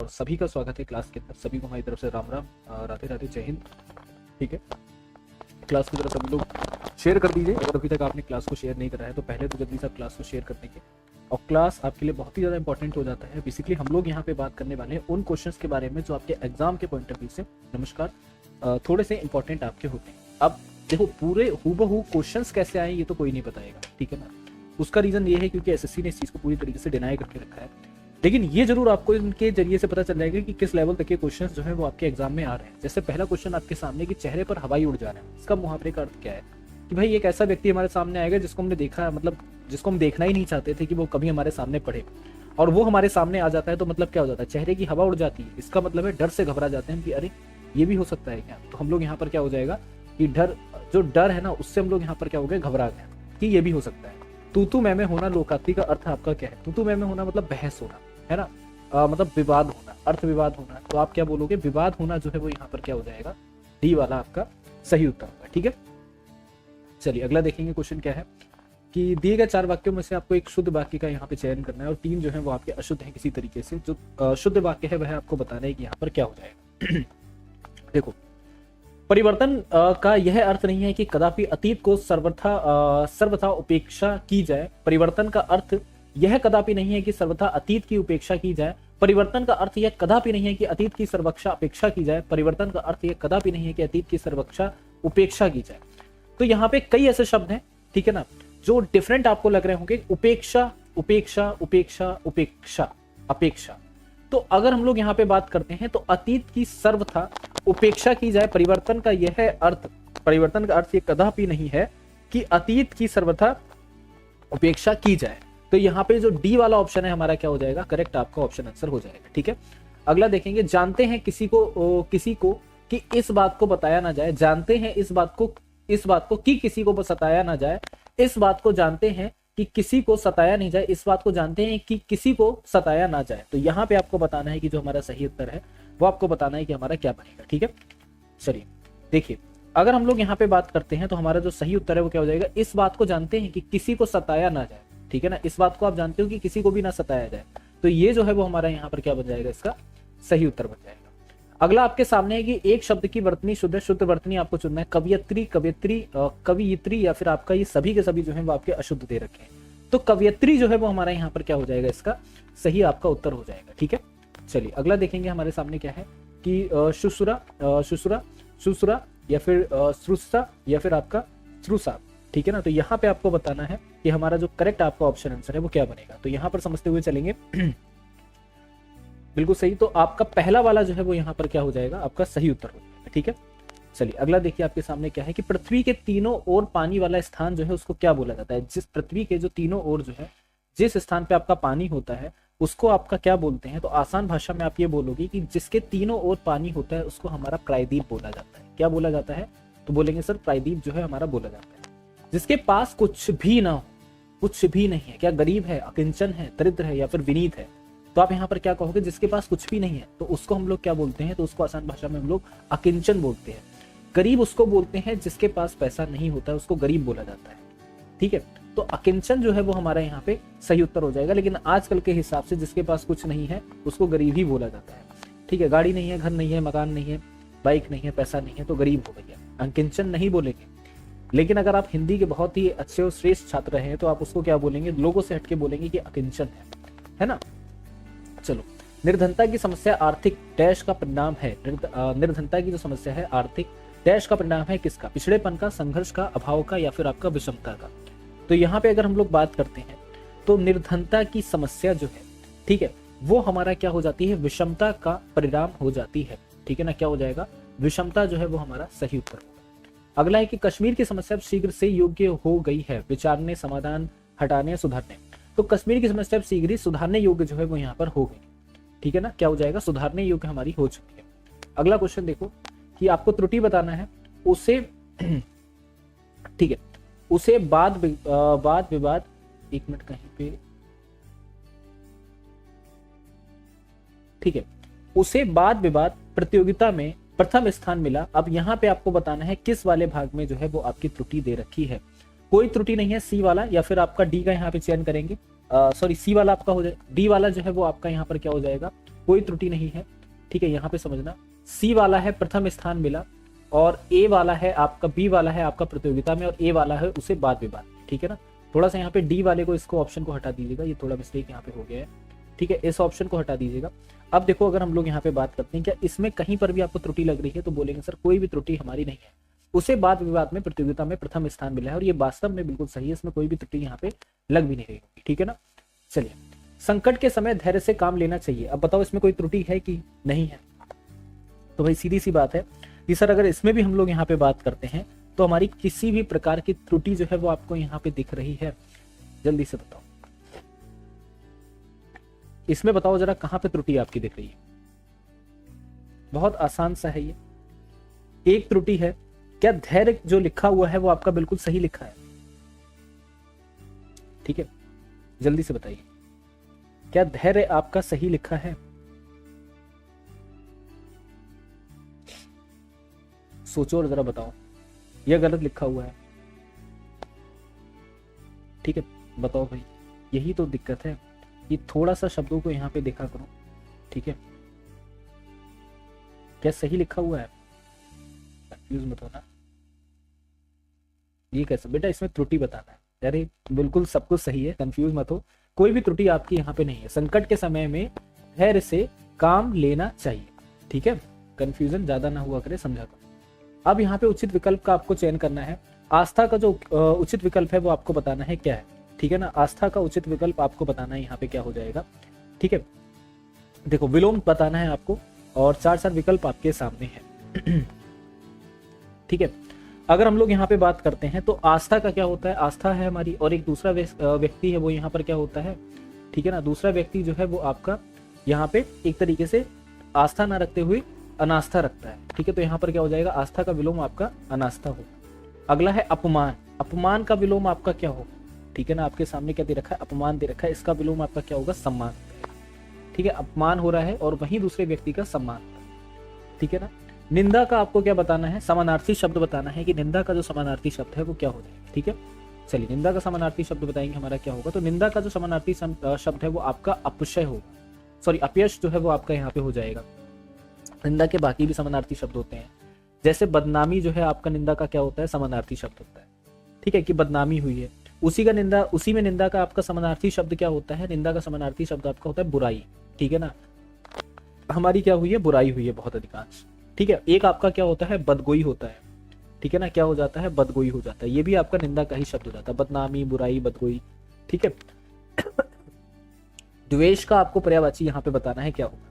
सभी का स्वागत है क्लास के अंदर। सभी को हमारी तरफ से राम राम, राधे राधे, जय हिंद। ठीक है, क्लास की तरफ सभी लोग शेयर कर दीजिए। अगर अभी तक आपने क्लास को शेयर नहीं करा है तो पहले तो जल्दी से आप क्लास को शेयर कर दीजिए। और क्लास आपके लिए बहुत ही ज़्यादा इंपॉर्टेंट हो जाता है। बेसिकली हम लोग यहाँ पे बात करने वाले हैं उन क्वेश्चंस के बारे में जो आपके एग्जाम के पॉइंट ऑफ व्यू से, नमस्कार, थोड़े से इंपॉर्टेंट आपके होते हैं। अब देखो, पूरे हूबहू क्वेश्चंस कैसे आए ये तो कोई नहीं बताएगा, ठीक है ना। उसका रीज़न ये है क्योंकि एसएससी ने इस चीज़ को पूरी तरीके से डिनाई करके रखा है। लेकिन ये जरूर आपको इनके जरिए से पता चल जाएगा कि किस लेवल तक के क्वेश्चंस जो है वो आपके एग्जाम में आ रहे हैं। जैसे पहला क्वेश्चन आपके सामने कि चेहरे पर हवाई उड़ जाना है, इसका मुहावरे का अर्थ क्या है? कि भाई एक ऐसा व्यक्ति हमारे सामने आएगा जिसको हमने देखा, मतलब जिसको हम देखना ही नहीं चाहते थे कि वो कभी हमारे सामने पड़े, और वो हमारे सामने आ जाता है। तो मतलब क्या हो जाता है? चेहरे की हवा उड़ जाती है। इसका मतलब है डर से घबरा जाते हैं कि अरे ये भी हो सकता है क्या। तो हम लोग यहाँ पर क्या हो जाएगा कि जो डर है ना, उससे हम लोग यहाँ पर क्या हो गए, घबरा गए कि ये भी हो सकता है। तू मैं होना लोकार्ती का अर्थ आपका क्या है? तू मैं होना मतलब बहस होना, है ना, मतलब विवाद होना, अर्थ विवाद होना। तो आप क्या बोलोगे? विवाद होना जो है वो यहाँ पर क्या हो जाएगा, डी वाला आपका सही उत्तर होगा। ठीक है, चलिए अगला देखेंगे। क्वेश्चन क्या है कि दिए गए 4 वाक्यों में से आपको एक शुद्ध वाक्य का यहाँ पे चयन करना है और 3 जो है वो आपके अशुद्ध हैं किसी तरीके से। जो शुद्ध वाक्य है वह आपको बताना है कि यहाँ पर क्या हो जाएगा। देखो, परिवर्तन का यह अर्थ नहीं है कि कदापि अतीत को सर्वथा उपेक्षा की जाए। परिवर्तन का अर्थ यह कदापि नहीं है कि सर्वथा अतीत की उपेक्षा की जाए। परिवर्तन का अर्थ यह कदापि नहीं है कि अतीत की सर्वक्षा अपेक्षा की जाए। परिवर्तन का अर्थ यह कदापि नहीं है कि अतीत की सर्वक्षा उपेक्षा की जाए। तो यहाँ पे कई ऐसे शब्द हैं, ठीक है ना, जो डिफरेंट आपको लग रहे होंगे। उपेक्षा, उपेक्षा, उपेक्षा, उपेक्षा, अपेक्षा। तो अगर हम लोग यहाँ पे बात करते हैं तो अतीत की सर्वथा उपेक्षा की जाए। परिवर्तन का अर्थ ये कदापि नहीं है कि अतीत की सर्वथा उपेक्षा की जाए। तो यहाँ पे जो डी वाला ऑप्शन है हमारा क्या हो जाएगा, करेक्ट आपका ऑप्शन आंसर हो जाएगा। ठीक है, अगला देखेंगे। जानते हैं किसी को कि इस बात को बताया ना जाए। जानते हैं इस बात को कि किसी को सताया ना जाए। इस बात को जानते हैं कि किसी को सताया नहीं जाए। इस बात को जानते हैं कि किसी को सताया ना जाए। तो यहाँ पे आपको बताना है कि जो हमारा सही उत्तर है वो आपको बताना है कि हमारा क्या बनेगा। ठीक है, चलिए देखिए, अगर हम लोग यहाँ पे बात करते हैं तो हमारा जो सही उत्तर है वो क्या हो जाएगा, इस बात को जानते हैं कि किसी को सताया ना जाए। ठीक है ना, इस बात को आप जानते हो कि किसी को भी ना सताया जाए। तो ये जो है वो हमारा यहाँ पर क्या बन जाएगा, इसका सही उत्तर बन जाएगा। अगला आपके सामने है कि एक शब्द की वर्तनी शुद्ध वर्तनी आपको चुनना है। कवियत्री या फिर आपका ये सभी के सभी जो है वो आपके अशुद्ध दे रखे हैं। तो कवियत्री जो है वो हमारा यहाँ पर क्या हो जाएगा, इसका सही आपका उत्तर हो जाएगा। ठीक है, चलिए अगला देखेंगे। हमारे सामने क्या है कि शुसुरा या फिर श्रुसा या फिर आपका श्रुसा। ठीक है ना, तो यहाँ पे आपको बताना है कि हमारा जो करेक्ट आपका ऑप्शन आंसर है वो क्या बनेगा। तो यहाँ पर समझते हुए चलेंगे। बिल्कुल सही। तो आपका पहला वाला जो है वो यहाँ पर क्या हो जाएगा, आपका सही उत्तर हो जाएगा। ठीक है, चलिए अगला देखिए। आपके सामने क्या है कि पृथ्वी के तीनों ओर पानी वाला स्थान जो है उसको क्या बोला जाता है। जिस पृथ्वी के जो तीनों ओर जो है, जिस स्थान पे आपका पानी होता है उसको आपका क्या बोलते हैं। तो आसान भाषा में आप ये बोलोगे कि जिसके तीनों ओर पानी होता है उसको हमारा प्रायद्वीप बोला जाता है। क्या बोला जाता है? तो बोलेंगे सर प्रायद्वीप जो है हमारा बोला जाता है। जिसके पास कुछ भी ना हो, कुछ भी नहीं है, क्या गरीब है, अकिंचन है, दरिद्र है या फिर विनीत है। तो आप यहाँ पर क्या कहोगे, जिसके पास कुछ भी नहीं है तो उसको हम लोग क्या बोलते हैं, तो उसको आसान भाषा में हम लोग अकिंचन बोलते हैं। गरीब उसको बोलते हैं जिसके पास पैसा नहीं होता है, उसको गरीब बोला जाता है। ठीक है, तो अकिंचन जो है वो हमारा यहाँ पे सही उत्तर हो जाएगा। लेकिन आजकल के हिसाब से जिसके पास कुछ नहीं है उसको गरीब ही बोला जाता है। ठीक है, गाड़ी नहीं है, घर नहीं है, मकान नहीं है, बाइक नहीं है, पैसा नहीं है, तो गरीब हो भैया, अकिंचन नहीं बोलेंगे। लेकिन अगर आप हिंदी के बहुत ही अच्छे और श्रेष्ठ छात्र हैं तो आप उसको क्या बोलेंगे, लोगों से हटके बोलेंगे कि अकिंचन है ना। चलो, निर्धनता की समस्या आर्थिक डैश का परिणाम है। निर्धनता की जो समस्या है आर्थिक डैश का परिणाम है किसका? पिछड़ेपन का, संघर्ष का, अभाव का या फिर आपका विषमता का। तो यहाँ पे अगर हम लोग बात करते हैं तो निर्धनता की समस्या जो है, ठीक है, वो हमारा क्या हो जाती है, विषमता का परिणाम हो जाती है। ठीक है ना, क्या हो जाएगा, विषमता जो है वो हमारा सही उत्तर होगा। अगला है कि कश्मीर की समस्या शीघ्र से योग्य हो गई है, विचारने, समाधान, हटाने, सुधारने। तो कश्मीर की समस्या शीघ्र सुधारने योग्य जो है वो यहाँ पर हो गई। ठीक है ना, क्या हो जाएगा, सुधारने योग्य हमारी हो चुकी है। अगला क्वेश्चन देखो कि आपको त्रुटि बताना है, उसे ठीक है, उसे वाद विवाद, एक मिनट कहीं पे, ठीक है, उसे वाद विवाद प्रतियोगिता में प्रथम स्थान मिला। अब यहाँ पे आपको बताना है किस वाले भाग में जो है वो आपकी त्रुटि दे रखी है। कोई त्रुटि नहीं है, सी वाला या फिर आपका डी का यहाँ पे चयन करेंगे। सॉरी, सी वाला आपका हो जाए, डी वाला जो है वो आपका यहाँ पर क्या हो जाएगा, कोई त्रुटि नहीं है। ठीक है, यहाँ पे समझना, सी वाला है प्रथम स्थान मिला, और ए वाला है आपका, बी वाला है आपका प्रतियोगिता में, और ए वाला है उसे वाद विवाद। ठीक है ना, थोड़ा सा यहाँ पे डी वाले को, इसको ऑप्शन को हटा दीजिएगा, ये थोड़ा मिस्टेक यहाँ पे हो गया है। ठीक है, इस ऑप्शन को हटा दीजिएगा। अब देखो, अगर हम लोग यहाँ पे बात करते हैं, क्या इसमें कहीं पर भी आपको त्रुटि लग रही है, तो बोलेंगे सर कोई भी त्रुटि हमारी नहीं है, उसे वाद विवाद में प्रतियोगिता में प्रथम स्थान मिला है, और ये वास्तव में बिल्कुल सही है, इसमें कोई भी त्रुटि यहाँ पे लग भी नहीं रही होगी। ठीक है ना, चलिए, संकट के समय धैर्य से काम लेना चाहिए। अब बताओ इसमें कोई त्रुटि है कि नहीं है? तो भाई सीधी सी बात है कि सर अगर इसमें भी हम लोग यहाँ पे बात करते हैं तो हमारी किसी भी प्रकार की त्रुटि जो है वो आपको यहाँ पे दिख रही है? जल्दी से बताओ, इसमें बताओ जरा कहां पे त्रुटि आपकी दिख रही है? बहुत आसान सा है ये, एक त्रुटि है। क्या धैर्य जो लिखा हुआ है वो आपका बिल्कुल सही लिखा है? ठीक है, जल्दी से बताइए, क्या धैर्य आपका सही लिखा है? सोचो और जरा बताओ, यह गलत लिखा हुआ है। ठीक है, बताओ भाई, यही तो दिक्कत है, ये थोड़ा सा शब्दों को यहाँ पे देखा करो। ठीक है, क्या सही लिखा हुआ है? कंफ्यूज मत होना, ये कैसे बेटा, इसमें त्रुटि बताना है। अरे बिल्कुल सब कुछ सही है, कंफ्यूज मत हो, कोई भी त्रुटि आपकी यहाँ पे नहीं है। संकट के समय में धैर्य से काम लेना चाहिए। ठीक है, कंफ्यूजन ज्यादा ना हुआ करे, समझा करो। अब यहाँ पे उचित विकल्प का आपको चयन करना है। आस्था का जो उचित विकल्प है वो आपको बताना है क्या है। ठीक है ना, आस्था का उचित विकल्प आपको बताना है यहाँ पे क्या हो जाएगा। ठीक है, देखो विलोम बताना है आपको, और 4 विकल्प आपके सामने है। ठीक है, अगर हम लोग यहाँ पे बात करते हैं तो आस्था का क्या होता है? आस्था है हमारी, और एक दूसरा व्यक्ति है वो यहाँ पर क्या होता है? ठीक है ना, दूसरा व्यक्ति जो है वो आपका यहाँ पे एक तरीके से आस्था ना रखते हुए अनास्था रखता है। ठीक है, तो यहाँ पर क्या हो जाएगा? आस्था का विलोम आपका अनास्था होगा। अगला है अपमान, अपमान का विलोम आपका क्या होगा? ठीक है ना, आपके सामने क्या दे रखा है? अपमान दे रखा है, इसका विलोम आपका क्या होगा? सम्मान। ठीक है, अपमान हो रहा है और वहीं दूसरे व्यक्ति का सम्मान। ठीक है ना, निंदा का आपको क्या बताना है? समानार्थी शब्द बताना है कि निंदा का जो समानार्थी शब्द है वो क्या हो जाएगा। ठीक है, चलिए निंदा का समानार्थी शब्द बताएंगे हमारा क्या होगा। तो निंदा का जो समानार्थी शब्द है वो आपका अपशय होगा, सॉरी अपयश जो है वो आपका यहाँ पे हो जाएगा। निंदा के बाकी भी समानार्थी शब्द होते हैं, जैसे बदनामी जो है आपका निंदा का क्या होता है? समानार्थी शब्द होता है। ठीक है, कि बदनामी हुई है, उसी में निंदा का आपका समानार्थी शब्द क्या होता है? निंदा का समानार्थी शब्द आपका होता है बुराई। ठीक है ना, हमारी क्या हुई है? बुराई हुई है बहुत अधिकांश। ठीक है, एक आपका क्या होता है? बदगोई होता है। ठीक है ना, क्या हो जाता है? बदगोई हो जाता है, ये भी आपका निंदा का ही शब्द हो जाता है, बदनामी, बुराई, बदगोई। ठीक है, द्वेष का आपको पर्यायवाची यहाँ पे बताना है क्या होगा।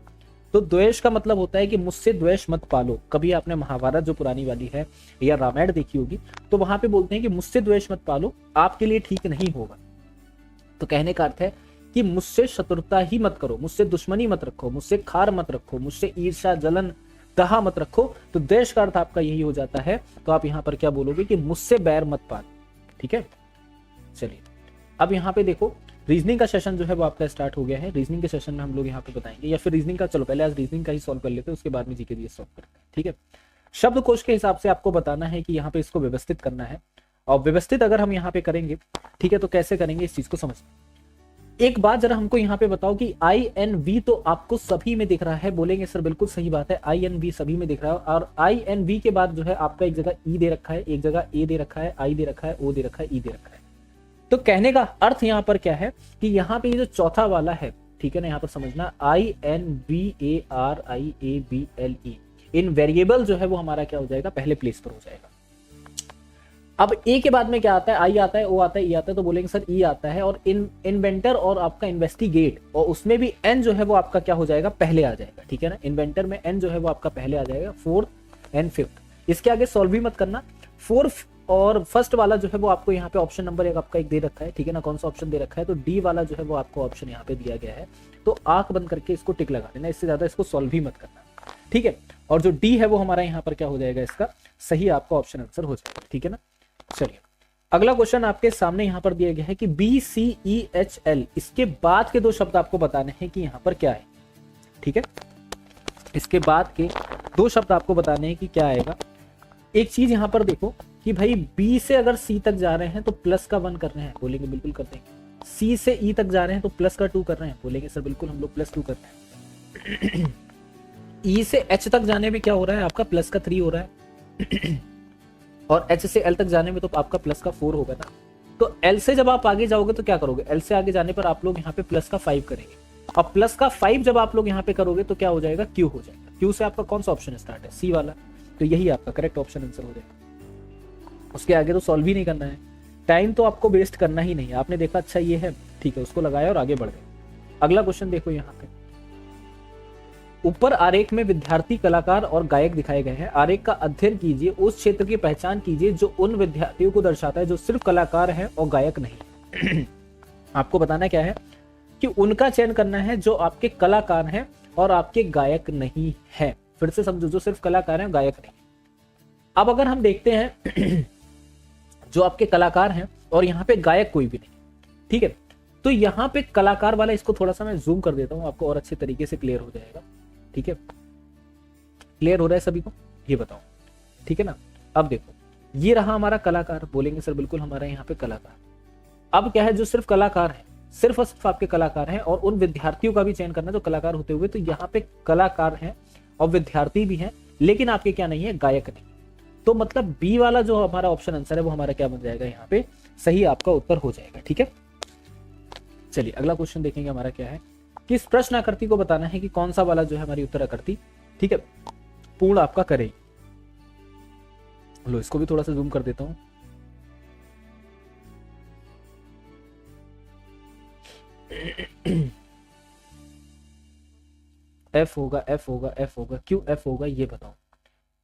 तो द्वेष का मतलब होता है कि मुझसे द्वेष मत पालो। कभी आपने महाभारत जो पुरानी वाली है या रामायण देखी होगी, तो वहां पे बोलते हैं कि मुझसे द्वेष मत पालो, आपके लिए ठीक नहीं होगा। तो कहने का अर्थ है कि मुझसे शत्रुता ही मत करो, मुझसे दुश्मनी मत रखो, मुझसे खार मत रखो, मुझसे ईर्ष्या, जलन, दाह मत रखो। तो द्वेष का अर्थ आपका यही हो जाता है। तो आप यहाँ पर क्या बोलोगे? कि मुझसे बैर मत पालो। ठीक है, चलिए अब यहाँ पे देखो, रीजनिंग का सेशन जो है वो आपका स्टार्ट हो गया है। रीजनिंग के सेशन में हम लोग यहाँ पे बताएंगे, या फिर रीजनिंग का, चलो पहले आज रीजनिंग का ही सॉल्व कर लेते हैं, उसके बाद में जीके भी सॉल्व करते हैं। ठीक है, शब्दकोश के हिसाब से आपको बताना है कि यहाँ पे इसको व्यवस्थित करना है, और व्यवस्थित अगर हम यहाँ पे करेंगे, ठीक है, तो कैसे करेंगे इस चीज को समझ। एक बात जरा हमको यहाँ पे बताओ कि INV तो आपको सभी में दिख रहा है। बोलेंगे सर बिल्कुल सही बात है, INV सभी में दिख रहा है, और INV के बाद जो है आपका एक जगह E दे रखा है, एक जगह A दे रखा है, I दे रखा है, O दे रखा है, E दे रखा है। तो कहने का अर्थ यहाँ पर क्या है कि यहाँ पे ये जो चौथा वाला है, ठीक है ना, यहाँ पर समझना, INVARIABLE, इन वेरिएबल जो है वो हमारा क्या हो जाएगा? पहले प्लेस पर हो जाएगा। अब ए के बाद में क्या आता है? आई आता है, ओ आता है, ई आता है। तो बोलेंगे सर ई आता है, और इन्वेंटर और आपका इन्वेस्टिगेट, और उसमें भी एन जो है वो आपका क्या हो जाएगा? पहले आ जाएगा। ठीक है ना, इन्वेंटर में एन जो है वो आपका पहले आ जाएगा, 4th एंड 5th। इसके आगे सॉल्व भी मत करना। 4th और फर्स्ट वाला जो है वो आपको यहाँ पे ऑप्शन नंबर आपका एक दे रखा है। ठीक है ना, कौन सा ऑप्शन दे रखा है? तो डी वाला जो है वो आपको ऑप्शन यहाँ पे दिया गया है। तो आंख बंद करके इसको टिक लगा देना, इससे ज्यादा इसको सॉल्व भी मत करना। ठीक है, और जो डी है वो हमारा यहाँ पर क्या हो जाएगा? इसका सही आपका ऑप्शन आंसर हो जाएगा। ठीक है ना, चलिए अगला क्वेश्चन आपके सामने यहाँ पर दिया गया है कि BCEHL, इसके बाद के दो शब्द आपको बताने हैं कि यहाँ पर क्या है। ठीक है, इसके बाद के दो शब्द आपको बताने हैं कि क्या आएगा। एक चीज यहाँ पर देखो कि भाई B से अगर C तक जा रहे हैं तो प्लस का 1 कर रहे हैं, बोलेंगे बिल्कुल कर देंगे। C से E तक जा रहे हैं तो प्लस का 2 कर रहे हैं, बोलेंगे सर बिल्कुल हम लोग +2 कर रहे हैं। E से H तक जाने में क्या हो रहा है, आपका प्लस का 3 हो रहा है और H से L तक जाने में तो आपका प्लस का 4 होगा ना। तो L से जब आप आगे जाओगे तो क्या करोगे, L से आगे जाने पर आप लोग यहाँ पे प्लस का 5 करेंगे और प्लस का 5 जब आप लोग यहाँ पे करोगे तो क्या हो जाएगा, Q हो जाएगा। Q से आपका कौन सा ऑप्शन स्टार्ट है, C वाला, तो यही आपका करेक्ट ऑप्शन आंसर हो जाएगा। उसके आगे तो सॉल्व ही नहीं करना है, टाइम तो आपको वेस्ट करना ही नहीं है। आपने देखा अच्छा ये है, ठीक है, उसको लगाया और आगे बढ़ गए। अगला क्वेश्चन देखो यहाँ पे, ऊपर आरेख में विद्यार्थी, कलाकार और गायक दिखाए गए हैं। आरेख का अध्ययन कीजिए, उस क्षेत्र की पहचान कीजिए जो उन विद्यार्थियों को दर्शाता है जो सिर्फ कलाकार हैं और गायक नहीं। आपको बताना क्या है कि उनका चयन करना है जो आपके कलाकार हैं और आपके गायक नहीं है। फिर से समझो, जो सिर्फ कलाकार हैं, गायक नहीं। अब अगर हम देखते हैं जो आपके कलाकार हैं और यहाँ पे गायक कोई भी नहीं, ठीक है, तो यहाँ पे कलाकार वाला, इसको थोड़ा सा मैं जूम कर देता हूँ, आपको और अच्छे तरीके से क्लियर हो जाएगा। ठीक है, क्लियर हो रहा है सभी को, ये बताओ, ठीक है ना। अब देखो, ये रहा हमारा कलाकार, बोलेंगे सर बिल्कुल हमारा यहाँ पे कलाकार। अब क्या है, जो सिर्फ कलाकार है, सिर्फ और सिर्फ आपके कलाकार हैं और उन विद्यार्थियों का भी चयन करना जो कलाकार होते हुए, तो यहाँ पे कलाकार हैं और विद्यार्थी भी हैं, लेकिन आपके क्या नहीं है, गायक नहीं। तो मतलब बी वाला जो हमारा ऑप्शन आंसर है वो हमारा क्या बन जाएगा, यहाँ पे सही आपका उत्तर हो जाएगा। ठीक है, चलिए अगला क्वेश्चन देखेंगे हमारा क्या है। किस प्रश्न आकृति को बताना है कि कौन सा वाला जो है हमारी उत्तर आकृति, ठीक है, पूर्ण आपका करे। लो इसको भी थोड़ा सा जूम कर देता हूं। एफ होगा, एफ होगा, एफ होगा, क्यों एफ होगा ये बताओ।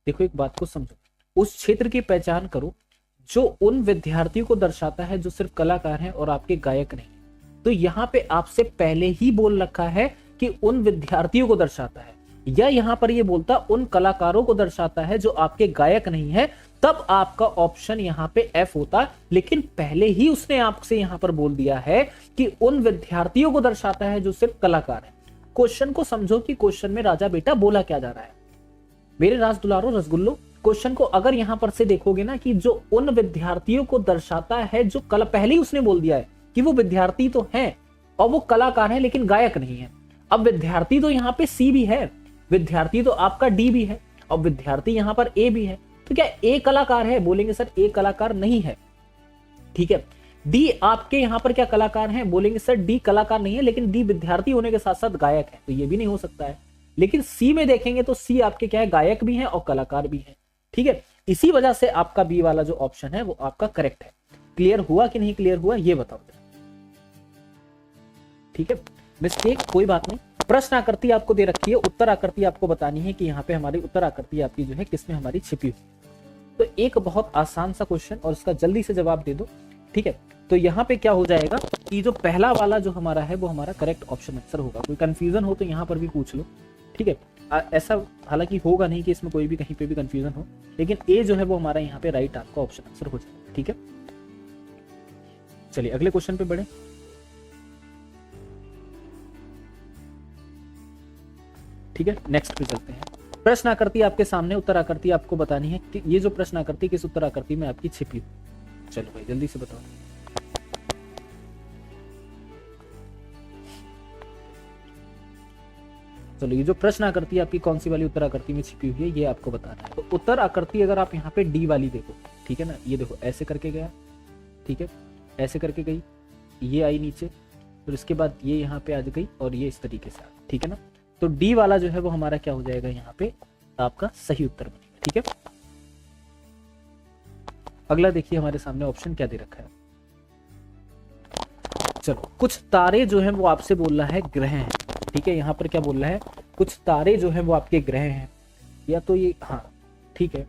देखो एक बात को समझो, उस क्षेत्र की पहचान करो जो उन विद्यार्थियों को दर्शाता है जो सिर्फ कलाकार हैं और आपके गायक नहीं। तो यहाँ पे आपसे पहले ही बोल रखा है कि उन विद्यार्थियों को दर्शाता है, या यहाँ पर ये बोलता उन कलाकारों को दर्शाता है जो आपके गायक नहीं है, तब आपका ऑप्शन यहाँ पे एफ होता। लेकिन पहले ही उसने आपसे यहाँ पर बोल दिया है कि उन विद्यार्थियों को दर्शाता है जो सिर्फ कलाकार है। क्वेश्चन को समझो कि क्वेश्चन में राजा बेटा बोला क्या जा रहा है, मेरे राज दुलारो रसगुल्लो। क्वेश्चन को अगर यहां पर से देखोगे ना कि जो उन विद्यार्थियों को दर्शाता है जो कला, पहले ही उसने बोल दिया है कि वो विद्यार्थी तो हैं और वो कलाकार हैं लेकिन गायक नहीं है। अब विद्यार्थी तो यहाँ पे सी भी है, विद्यार्थी तो आपका डी भी है और विद्यार्थी यहाँ पर ए भी है। तो क्या ए कलाकार है, बोलेंगे सर ए कलाकार नहीं है। ठीक है, डी आपके यहाँ पर क्या कलाकार हैं, बोलेंगे सर डी कलाकार नहीं है, लेकिन डी विद्यार्थी होने के साथ साथ गायक है, तो ये भी नहीं हो सकता है। लेकिन सी में देखेंगे तो सी आपके क्या है, गायक भी है और कलाकार भी है। ठीक है, इसी वजह से आपका बी वाला जो ऑप्शन है वो आपका करेक्ट है। क्लियर हुआ कि नहीं क्लियर हुआ ये बताओ। ठीक है, मिस्टेक कोई बात नहीं। प्रश्न आकृति आपको दे रखी है, उत्तर आकृति आपको बतानी है कि यहाँ पे हमारी उत्तर आकृति आपकी जो है किसमें हमारी छिपी हुई। तो एक बहुत आसान सा क्वेश्चन और इसका जल्दी से जवाब दे दो। ठीक है, तो यहाँ पे क्या हो जाएगा कि जो पहला वाला जो हमारा है वो हमारा करेक्ट ऑप्शन आंसर होगा। कोई कंफ्यूजन हो तो यहाँ पर भी पूछ लो। ठीक है, ऐसा हालांकि होगा नहीं कि इसमें कोई भी कहीं पे भी कंफ्यूजन हो, लेकिन ए जो है वो हमारा यहाँ पे राइट आपका ऑप्शन आंसर हो जाएगा। ठीक है, चलिए अगले क्वेश्चन पे बढ़े। ठीक है, नेक्स्ट पे चलते हैं। प्रश्न आकृति आपके सामने, उत्तर आकृति आपको बतानी है कि ये जो प्रश्न आकृति किस उत्तर आकृति में आपकी छिपी हो। चलो भाई जल्दी से बताओ। चलो ये जो प्रश्न आकृति आपकी कौन सी वाली उत्तर आकृति में छिपी हुई है ये आपको बताना है। तो उत्तर आकृति अगर आप यहाँ पे डी वाली देखो, ठीक है ना, ये देखो ऐसे करके गया, ठीक है, ऐसे करके गई, ये आई नीचे, फिर इसके बाद ये यहाँ पे आ गई और ये इस तरीके से, ठीक है ना। तो डी वाला जो है वो हमारा क्या हो जाएगा, यहाँ पे आपका सही उत्तर बनेगा। ठीक है, अगला देखिए हमारे सामने ऑप्शन क्या दे रखा है। चलो कुछ तारे जो हैं वो आपसे बोल रहा है ग्रह हैं। ठीक है, यहाँ पर क्या बोल रहा है, कुछ तारे जो हैं वो आपके ग्रह हैं, या तो ये, हाँ ठीक है,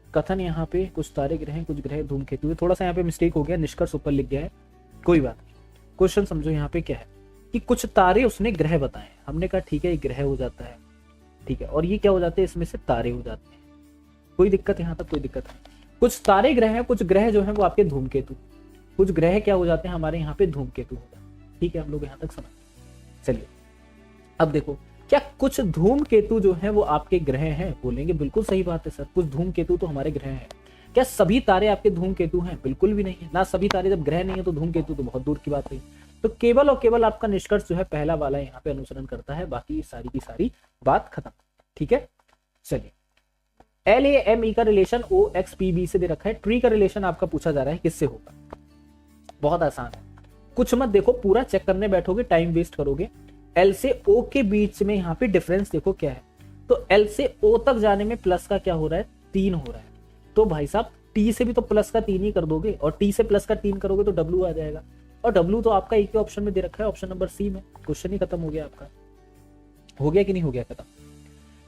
कथन यहाँ पे कुछ तारे ग्रह हैं, कुछ ग्रह धूमकेतु है। थोड़ा सा यहाँ पे मिस्टेक हो गया, निष्कर्ष ऊपर लिख गया है, कोई बात नहीं। क्वेश्चन समझो यहाँ पे क्या है कि कुछ तारे उसने ग्रह बताए। हमने कहा ठीक है ये ग्रह हो जाता है, ठीक है, और ये क्या हो जाते हैं, इसमें से तारे हो जाते हैं। कोई दिक्कत यहाँ तक, कोई दिक्कत नहीं। कुछ तारे ग्रह हैं, कुछ ग्रह जो है वो आपके धूमकेतु, कुछ ग्रह क्या हो जाते हैं हमारे यहाँ पे धूमकेतु हो जाते हैं। ठीक है, हम लोग यहाँ तक समझ। चलिए अब देखो, क्या कुछ धूमकेतु जो है वो आपके ग्रह हैं, बोलेंगे बिल्कुल सही बात है सर, कुछ धूमकेतु तो हमारे ग्रह हैं। क्या सभी तारे आपके धूमकेतु हैं, बिल्कुल भी नहीं है ना। सभी तारे जब ग्रह नहीं है तो धूमकेतु तो बहुत दूर की बात है। तो केवल और केवल आपका निष्कर्ष जो है पहला वाला यहाँ पे अनुसरण करता है, बाकी सारी की सारी बात खत्म। ठीक है, चलिए LAME का रिलेशन OXPB से दे रखा है। ट्री का रिलेशन आपका पूछा जा रहा है किससे होगा, बहुत आसान है, कुछ मत देखो, पूरा चेक करने बैठोगे टाइम वेस्ट करोगे। L से O के बीच में यहाँ पे डिफरेंस देखो क्या है, तो L से O तक जाने में प्लस का क्या हो रहा है, 3 हो रहा है। तो भाई साहब T से भी तो प्लस का 3 ही कर दोगे, और T से प्लस का 3 करोगे तो W आ जाएगा, और W तो आपका एक ही ऑप्शन में दे रखा है, ऑप्शन नंबर C में। क्वेश्चन ही खत्म हो गया आपका, हो गया कि नहीं हो गया खत्म।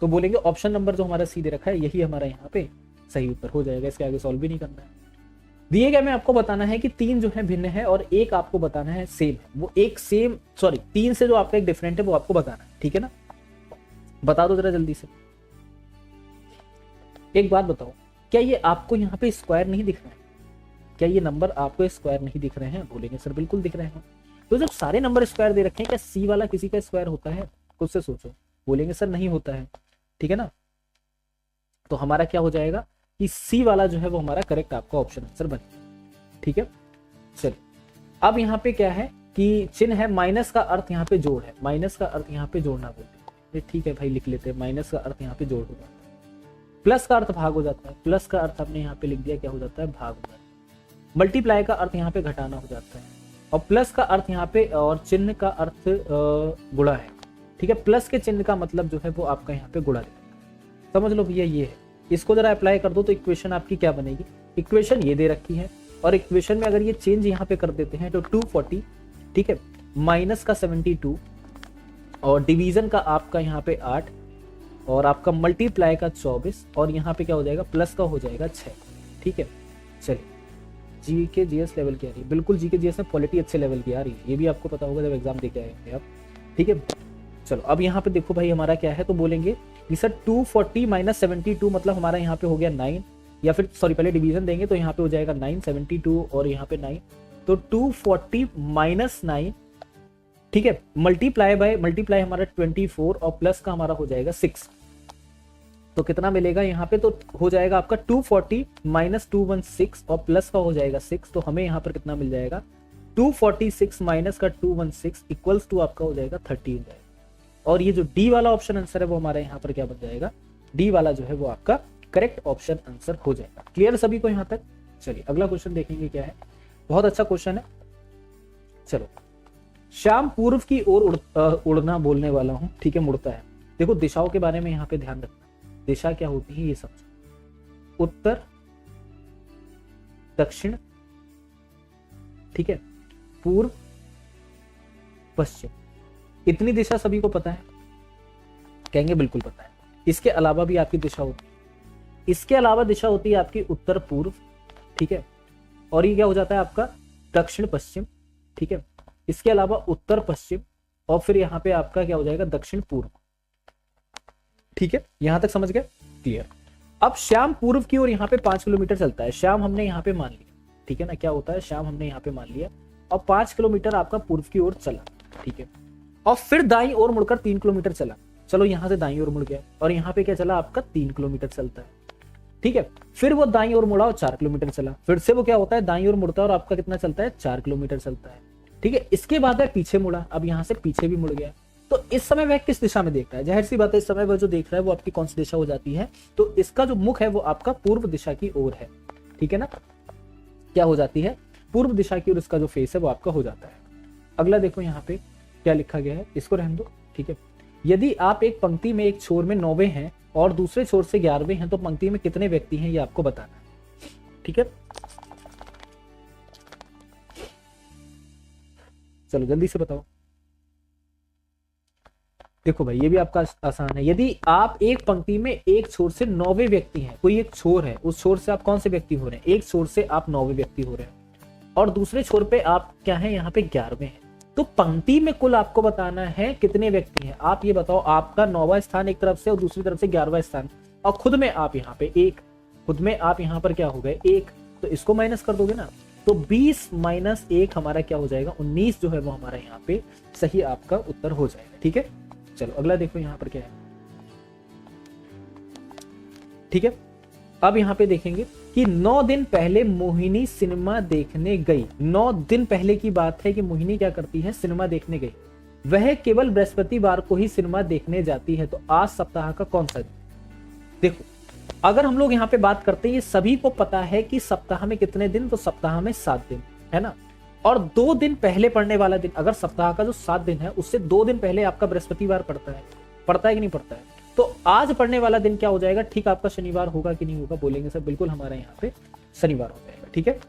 तो बोलेंगे ऑप्शन नंबर जो हमारा C दे रखा है यही हमारा यहाँ पे सही उत्तर हो जाएगा, इसके आगे सॉल्व भी नहीं करना है। दिए गए में आपको बताना है कि 3 जो है भिन्न है और एक आपको बताना है सेम है, वो एक सेम सॉरी 3 से जो आपका एक डिफरेंट है वो आपको बताना है। ठीक है ना, बता दो जरा जल्दी से। एक बात बताओ, क्या ये आपको यहाँ पे स्क्वायर नहीं दिख रहा है, क्या ये नंबर आपको स्क्वायर नहीं दिख रहे हैं? बोलेंगे सर बिल्कुल दिख रहे हैं। तो जब सारे नंबर स्क्वायर दे रखे हैं, क्या C वाला किसी का स्क्वायर होता है? खुद से सोचो। बोलेंगे सर नहीं होता है। ठीक है ना, तो हमारा क्या हो जाएगा कि C वाला जो है वो हमारा करेक्ट आपका ऑप्शन आंसर बनेगा। ठीक है, चलिए अब यहाँ पे क्या है कि चिन्ह है, माइनस का अर्थ यहाँ पे जोड़ है, माइनस का अर्थ यहाँ पे जोड़ना बोलते हैं। ठीक है भाई लिख लेते हैं, माइनस का अर्थ यहाँ पे जोड़ हो जाता है, प्लस का अर्थ भाग हो जाता है, प्लस का अर्थ हमने यहाँ पे लिख दिया क्या हो जाता है, भाग हो जाता है। मल्टीप्लाई का अर्थ यहाँ पे घटाना हो जाता है, और प्लस का अर्थ यहाँ पे और चिन्ह का अर्थ गुणा है। ठीक है, प्लस के चिन्ह का मतलब जो है वो आपका यहाँ पे गुणा है, समझ लो भैया ये है। इसको जरा अप्लाई कर दो तो इक्वेशन आपकी क्या बनेगी, इक्वेशन ये दे रखी है, और इक्वेशन में अगर ये चेंज यहाँ पे कर देते हैं तो 240, ठीक है, माइनस का 72 और डिवीजन का आपका यहाँ पे 8 और आपका मल्टीप्लाई का 24 और यहाँ पे क्या हो जाएगा, प्लस का हो जाएगा 6। ठीक है, चलिए जीके जीएस लेवल की आ रही है, बिल्कुल जीके जीएस में पॉलिटी अच्छे लेवल की आ रही है, ये भी आपको पता होगा जब एग्जाम देके आएंगे आप। ठीक है, चलो अब यहाँ पे देखो भाई हमारा क्या है, तो बोलेंगे कि सर 240 माइनस 72 मतलब हमारा यहाँ पे हो गया 9, या फिर सॉरी पहले डिवीजन देंगे तो यहाँ पे हो जाएगा 9, 72 और यहाँ पे 9, तो 240 माइनस 9, ठीक है, मल्टीप्लाई हमारा 24 और प्लस का हमारा हो जाएगा 6, तो कितना मिलेगा यहाँ पे, तो हो जाएगा आपका 240 माइनस 216 और प्लस का हो जाएगा 6, तो हमें यहाँ पर कितना मिल जाएगा, 246 माइनस का 216 इक्वल्स टू आपका हो जाएगा 30 हो जाएगा। और ये जो डी वाला ऑप्शन आंसर है वो हमारे यहाँ पर क्या बन जाएगा, डी वाला जो है वो आपका करेक्ट ऑप्शन आंसर हो जाएगा। क्लियर सभी को यहाँ तक? चलिए अगला क्वेश्चन देखेंगे क्या है, बहुत अच्छा क्वेश्चन है। चलो, श्याम पूर्व की ओर उड़ना बोलने वाला हूँ, ठीक है, मुड़ता है। देखो दिशाओं के बारे में यहाँ पे ध्यान रखना, दिशा क्या होती है ये समझो, उत्तर, दक्षिण, ठीक है, पूर्व, पश्चिम, इतनी दिशा सभी को पता है? कहेंगे बिल्कुल पता है। इसके अलावा भी आपकी दिशा होती है, इसके अलावा दिशा होती है आपकी उत्तर पूर्व, ठीक है, और ये क्या हो जाता है आपका दक्षिण पश्चिम, ठीक है, इसके अलावा उत्तर पश्चिम, और फिर यहाँ पे आपका क्या हो जाएगा दक्षिण पूर्व। ठीक है, यहां तक समझ गए? क्लियर। अब श्याम पूर्व की ओर यहाँ पे 5 किलोमीटर चलता है, श्याम हमने यहाँ पे मान लिया, ठीक है ना, क्या होता है श्याम हमने यहाँ पे मान लिया, और 5 किलोमीटर आपका पूर्व की ओर चला, ठीक है, और फिर दाईं ओर मुड़कर 3 किलोमीटर चला। चलो यहां से दाईं ओर मुड़ गया, और यहाँ पे क्या चला आपका 3 किलोमीटर चलता है, ठीक है, फिर वो दाईं ओर मुड़ा और 4 किलोमीटर चला, फिर से वो क्या होता है दाईं ओर मुड़ता है और आपका कितना चलता है 4 किलोमीटर चलता है, ठीक है। इसके बाद वह पीछे मुड़ा, अब यहाँ से पीछे भी मुड़ गया, तो इस समय वह किस दिशा में देख रहा है? जाहिर सी बात है इस समय वह जो देख रहा है वो आपकी कौन सी दिशा हो जाती है, तो इसका जो मुख है वो आपका पूर्व दिशा की ओर है, ठीक है ना, क्या हो जाती है पूर्व दिशा की ओर, इसका जो फेस है वो आपका हो जाता है। अगला देखो यहाँ पे क्या लिखा गया है, इसको रहने दो, ठीक है। यदि आप एक पंक्ति में एक छोर में 9वें हैं और दूसरे छोर से 11वें हैं तो पंक्ति में कितने व्यक्ति हैं ये आपको बताना है, ठीक है। चलो जल्दी से बताओ। देखो भाई ये भी आपका आसान है, यदि आप एक पंक्ति में एक छोर से 9वें व्यक्ति हैं, कोई एक छोर है, उस छोर से आप कौन से व्यक्ति हो रहे हैं, एक छोर से आप 9वें व्यक्ति हो रहे हैं और दूसरे छोर पे आप क्या है यहाँ पे 11वें हैं, तो पंक्ति में कुल आपको बताना है कितने व्यक्ति हैं। आप ये बताओ, आपका 9वां स्थान एक तरफ से और दूसरी तरफ से 11वां स्थान, और खुद में आप यहाँ पे एक, खुद में आप यहाँ पर क्या हो गए एक, तो इसको माइनस कर दोगे ना, तो 20 माइनस 1 हमारा क्या हो जाएगा 19 जो है वो हमारा यहाँ पे सही आपका उत्तर हो जाएगा, ठीक है। चलो अगला देखो यहाँ पर क्या है, ठीक है। अब यहाँ पे देखेंगे कि 9 दिन पहले मोहिनी सिनेमा देखने गई। 9 दिन पहले की बात है कि मोहिनी क्या करती है, सिनेमा देखने गई। वह केवल बृहस्पतिवार को ही सिनेमा देखने जाती है, तो आज सप्ताह का कौन सा दिन? देखो, अगर हम लोग यहाँ पे बात करते हैं, ये सभी को पता है कि सप्ताह में कितने दिन, तो सप्ताह में 7 दिन है ना। और 2 दिन पहले पड़ने वाला दिन, अगर सप्ताह का जो 7 दिन है उससे 2 दिन पहले आपका बृहस्पतिवार पड़ता है कि नहीं पड़ता है? तो आज पड़ने वाला दिन क्या हो जाएगा, ठीक आपका शनिवार होगा कि नहीं होगा? बोलेंगे सर बिल्कुल हमारा यहाँ पे शनिवार हो जाएगा। ठीक है,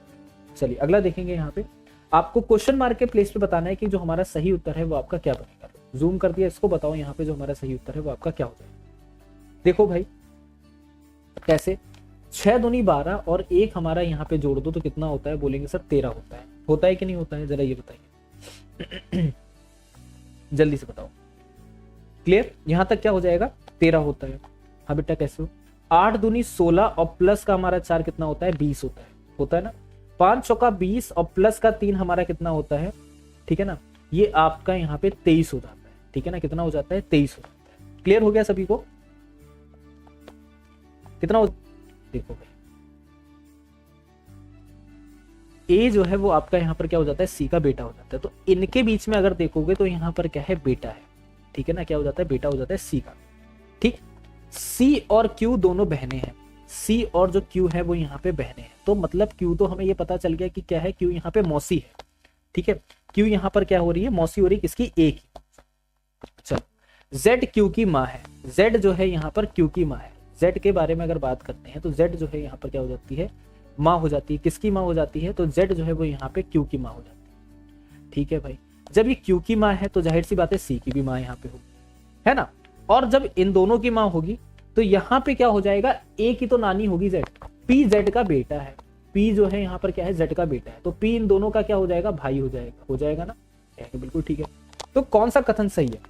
चलिए अगला देखेंगे। यहाँ पे आपको क्वेश्चन मार्क के प्लेस पे बताना है कि जो हमारा सही उत्तर है वो आपका क्या बनेगा। जूम कर दिया, इसको बताओ यहाँ पे जो हमारा सही उत्तर है वो आपका क्या हो जाएगा। देखो भाई कैसे, 6 दूनी 12 और 1 हमारा यहाँ पे जोड़ दो तो कितना होता है? बोलेंगे सर 13 होता है कि नहीं होता है? जरा ये बताइए जल्दी से बताओ। क्लियर, यहां तक क्या हो जाएगा? 13 होता है। हाँ बेटा कैसे हो? 8 दूनी 16 और प्लस का हमारा 4 कितना होता है? 20 होता है ना। 5 चौका 20 और प्लस का 3 हमारा कितना होता है? ठीक है ना, ये आपका यहाँ पे 23 हो जाता है। ठीक है ना, कितना हो जाता है? 23 हो जाता है। क्लियर हो गया सभी को? कितना हो, देखो भाई ए जो है वो आपका यहाँ पर क्या हो जाता है? सी का बेटा हो जाता है। तो इनके बीच में अगर देखोगे तो यहाँ पर क्या है? बेटा है। ठीक है ना, क्या हो जाता है? बेटा हो जाता है सी का। ठीक, सी और क्यू दोनों बहने हैं। सी और जो क्यू है वो यहाँ पे बहने हैं, तो मतलब क्यू तो हमें ये पता चल गया कि क्या है, क्यू यहाँ पे मौसी है। ठीक है, क्यू यहाँ पर क्या हो रही है? मौसी हो रही है किसकी? ए की। चलो जेड क्यू की माँ है। जेड जो है यहाँ पर क्यू की माँ है। जेड के बारे में अगर बात करते हैं तो जेड जो है यहाँ पर क्या हो जाती है? माँ हो जाती है। किसकी माँ हो जाती है? तो जेड जो है वो यहाँ पे क्यू की माँ हो जाती है। ठीक है भाई, जब ये क्यू की माँ है तो जाहिर सी बात है सी की भी माँ यहाँ पे होगी, है ना। और जब इन दोनों की माँ होगी तो यहाँ पे क्या हो जाएगा? ए की तो नानी होगी जेड, पी जेड का बेटा है। पी जो है यहाँ पर क्या है? जेड का बेटा है। तो पी इन दोनों का क्या हो जाएगा? भाई हो जाएगा ना। बिल्कुल ठीक है। तो कौन सा कथन सही है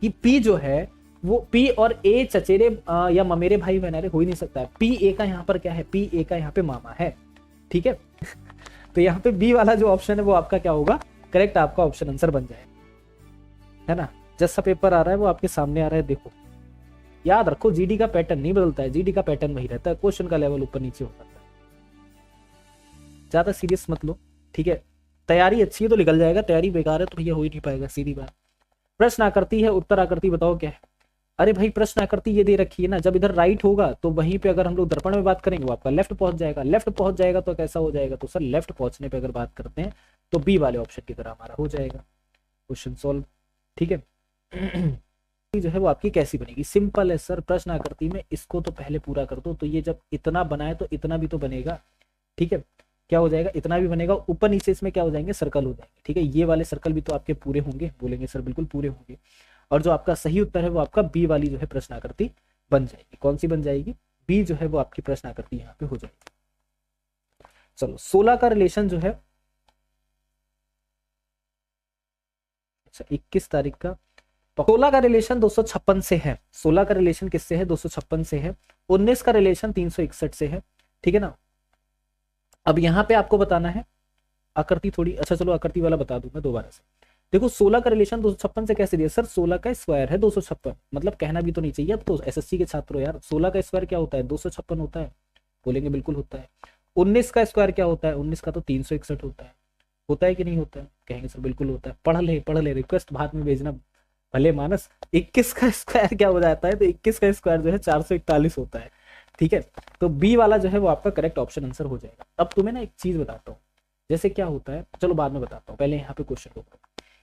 कि पी जो है वो पी और ए चचेरे या ममेरे भाई बहन? हो ही नहीं सकता है। पी ए का यहाँ पर क्या है? पी ए का यहाँ पे मामा है। ठीक है तो यहाँ पे बी वाला जो ऑप्शन है वो आपका क्या होगा? करेक्ट आपका ऑप्शन आंसर बन जाएगा, है ना। जैसा पेपर आ रहा है वो आपके सामने आ रहा है, देखो याद रखो जीडी का पैटर्न नहीं बदलता है, जीडी का पैटर्न वही रहता है, क्वेश्चन का लेवल ऊपर नीचे होता है। ज्यादा सीरियस मत लो, ठीक है। तैयारी अच्छी है तो निकल जाएगा, तैयारी बेकार है तो भैया हो ही नहीं पाएगा, सीधी बात। प्रश्न आकृति है, उत्तर आकृति बताओ क्या है? अरे भाई प्रश्न आकृति ये दे रखी है ना, जब इधर राइट होगा तो वहीं पे अगर हम लोग दर्पण में बात करेंगे वो आपका लेफ्ट पहुंच जाएगा। लेफ्ट पहुंच जाएगा तो कैसा हो जाएगा? तो सर लेफ्ट पहुंचने पे अगर बात करते हैं तो बी वाले ऑप्शन की तरह हमारा हो जाएगा क्वेश्चन सॉल्व। ठीक है जो है वो आपकी कैसी बनेगी? सिंपल है सर, प्रश्न आकृति में इसको तो पहले पूरा कर दो, तो ये जब इतना बनाए तो इतना भी तो बनेगा। ठीक है, क्या हो जाएगा? इतना भी बनेगा, ऊपर नीचे इसमें क्या हो जाएंगे? सर्कल हो जाएंगे। ठीक है, ये वाले सर्कल भी तो आपके पूरे होंगे, बोलेंगे सर बिल्कुल पूरे होंगे। और जो आपका सही उत्तर है वो आपका बी वाली जो है प्रश्न आकृति बन जाएगी। कौन सी बन जाएगी? बी जो है वो आपकी प्रश्न आकृति यहाँ पे हो जाएगी। चलो 16 का रिलेशन जो है, अच्छा 21 तारीख का, 16 का रिलेशन 256 से है। 16 का रिलेशन किससे है? 256 से है। 19 का रिलेशन 361 से है। ठीक है ना। अब यहाँ पे आपको बताना है आकृति थोड़ी, अच्छा चलो आकृति वाला बता दूं मैं दोबारा से। देखो 16 का रिलेशन 256 से कैसे दिया? सर 16 का स्क्वायर है 256, मतलब कहना भी तो नहीं चाहिए अब तो एसएससी के छात्रों यार। 16 का स्क्वायर क्या होता है? 256 होता है, बोलेंगे बिल्कुल होता है। 19 का स्क्वायर क्या होता है? 19 का तो 361 होता है कि नहीं होता है? कहेंगे सर बिल्कुल होता है। पढ़ ले, रिक्वेस्ट बाद में भेजना भले मानस। 21 का स्क्वायर क्या हो जाता है? तो 21 का स्क्वायर जो है 441 होता है। ठीक है, तो बी वाला जो है वो आपका करेक्ट ऑप्शन आंसर हो जाएगा। अब तुम्हें ना एक चीज बताता हूँ, जैसे क्या होता है, चलो बाद में बताता हूँ, पहले यहाँ पे क्वेश्चन को।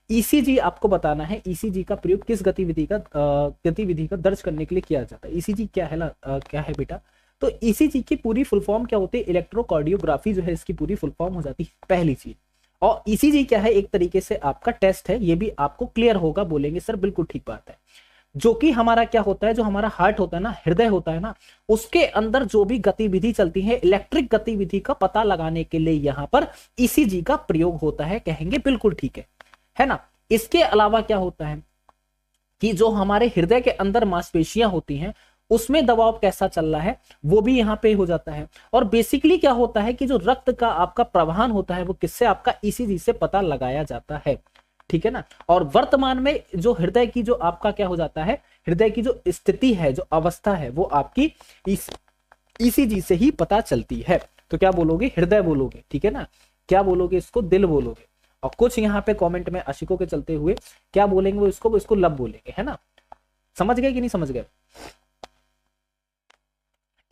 ईसीजी आपको बताना है, ईसीजी का प्रयोग किस गतिविधि का दर्ज करने के लिए किया जाता है? ईसीजी क्या है क्या है बेटा? तो ईसीजी की पूरी फुल फॉर्म क्या होती है? इलेक्ट्रोकार्डियोग्राफी जो है इसकी पूरी फुल फॉर्म हो जाती है, पहली चीज। और ईसीजी क्या है? एक तरीके से आपका टेस्ट है, ये भी आपको क्लियर होगा, बोलेंगे सर बिल्कुल ठीक बात है। जो कि हमारा क्या होता है, जो हमारा हार्ट होता है ना, हृदय होता है ना, उसके अंदर जो भी गतिविधि चलती है, इलेक्ट्रिक गतिविधि का पता लगाने के लिए यहाँ पर ईसीजी का प्रयोग होता है। कहेंगे बिल्कुल ठीक है ना। इसके अलावा क्या होता है कि जो हमारे हृदय के अंदर मांसपेशियां होती हैं उसमें दबाव कैसा चल रहा है वो भी यहाँ पे हो जाता है। और बेसिकली क्या होता है कि जो रक्त का आपका प्रवाहन होता है वो किससे? आपका ईसीजी से पता लगाया जाता है। ठीक है ना। और वर्तमान में जो हृदय की जो आपका क्या हो जाता है, हृदय की जो स्थिति है, जो अवस्था है, वो आपकी ईसीजी से ही पता चलती है। तो क्या बोलोगे? हृदय बोलोगे, ठीक है ना। क्या बोलोगे? इसको दिल बोलोगे। और कुछ यहाँ पे कमेंट में आशिकों के चलते हुए क्या बोलेंगे वो इसको लब बोलेंगे, है ना। समझ गए कि नहीं समझ गए?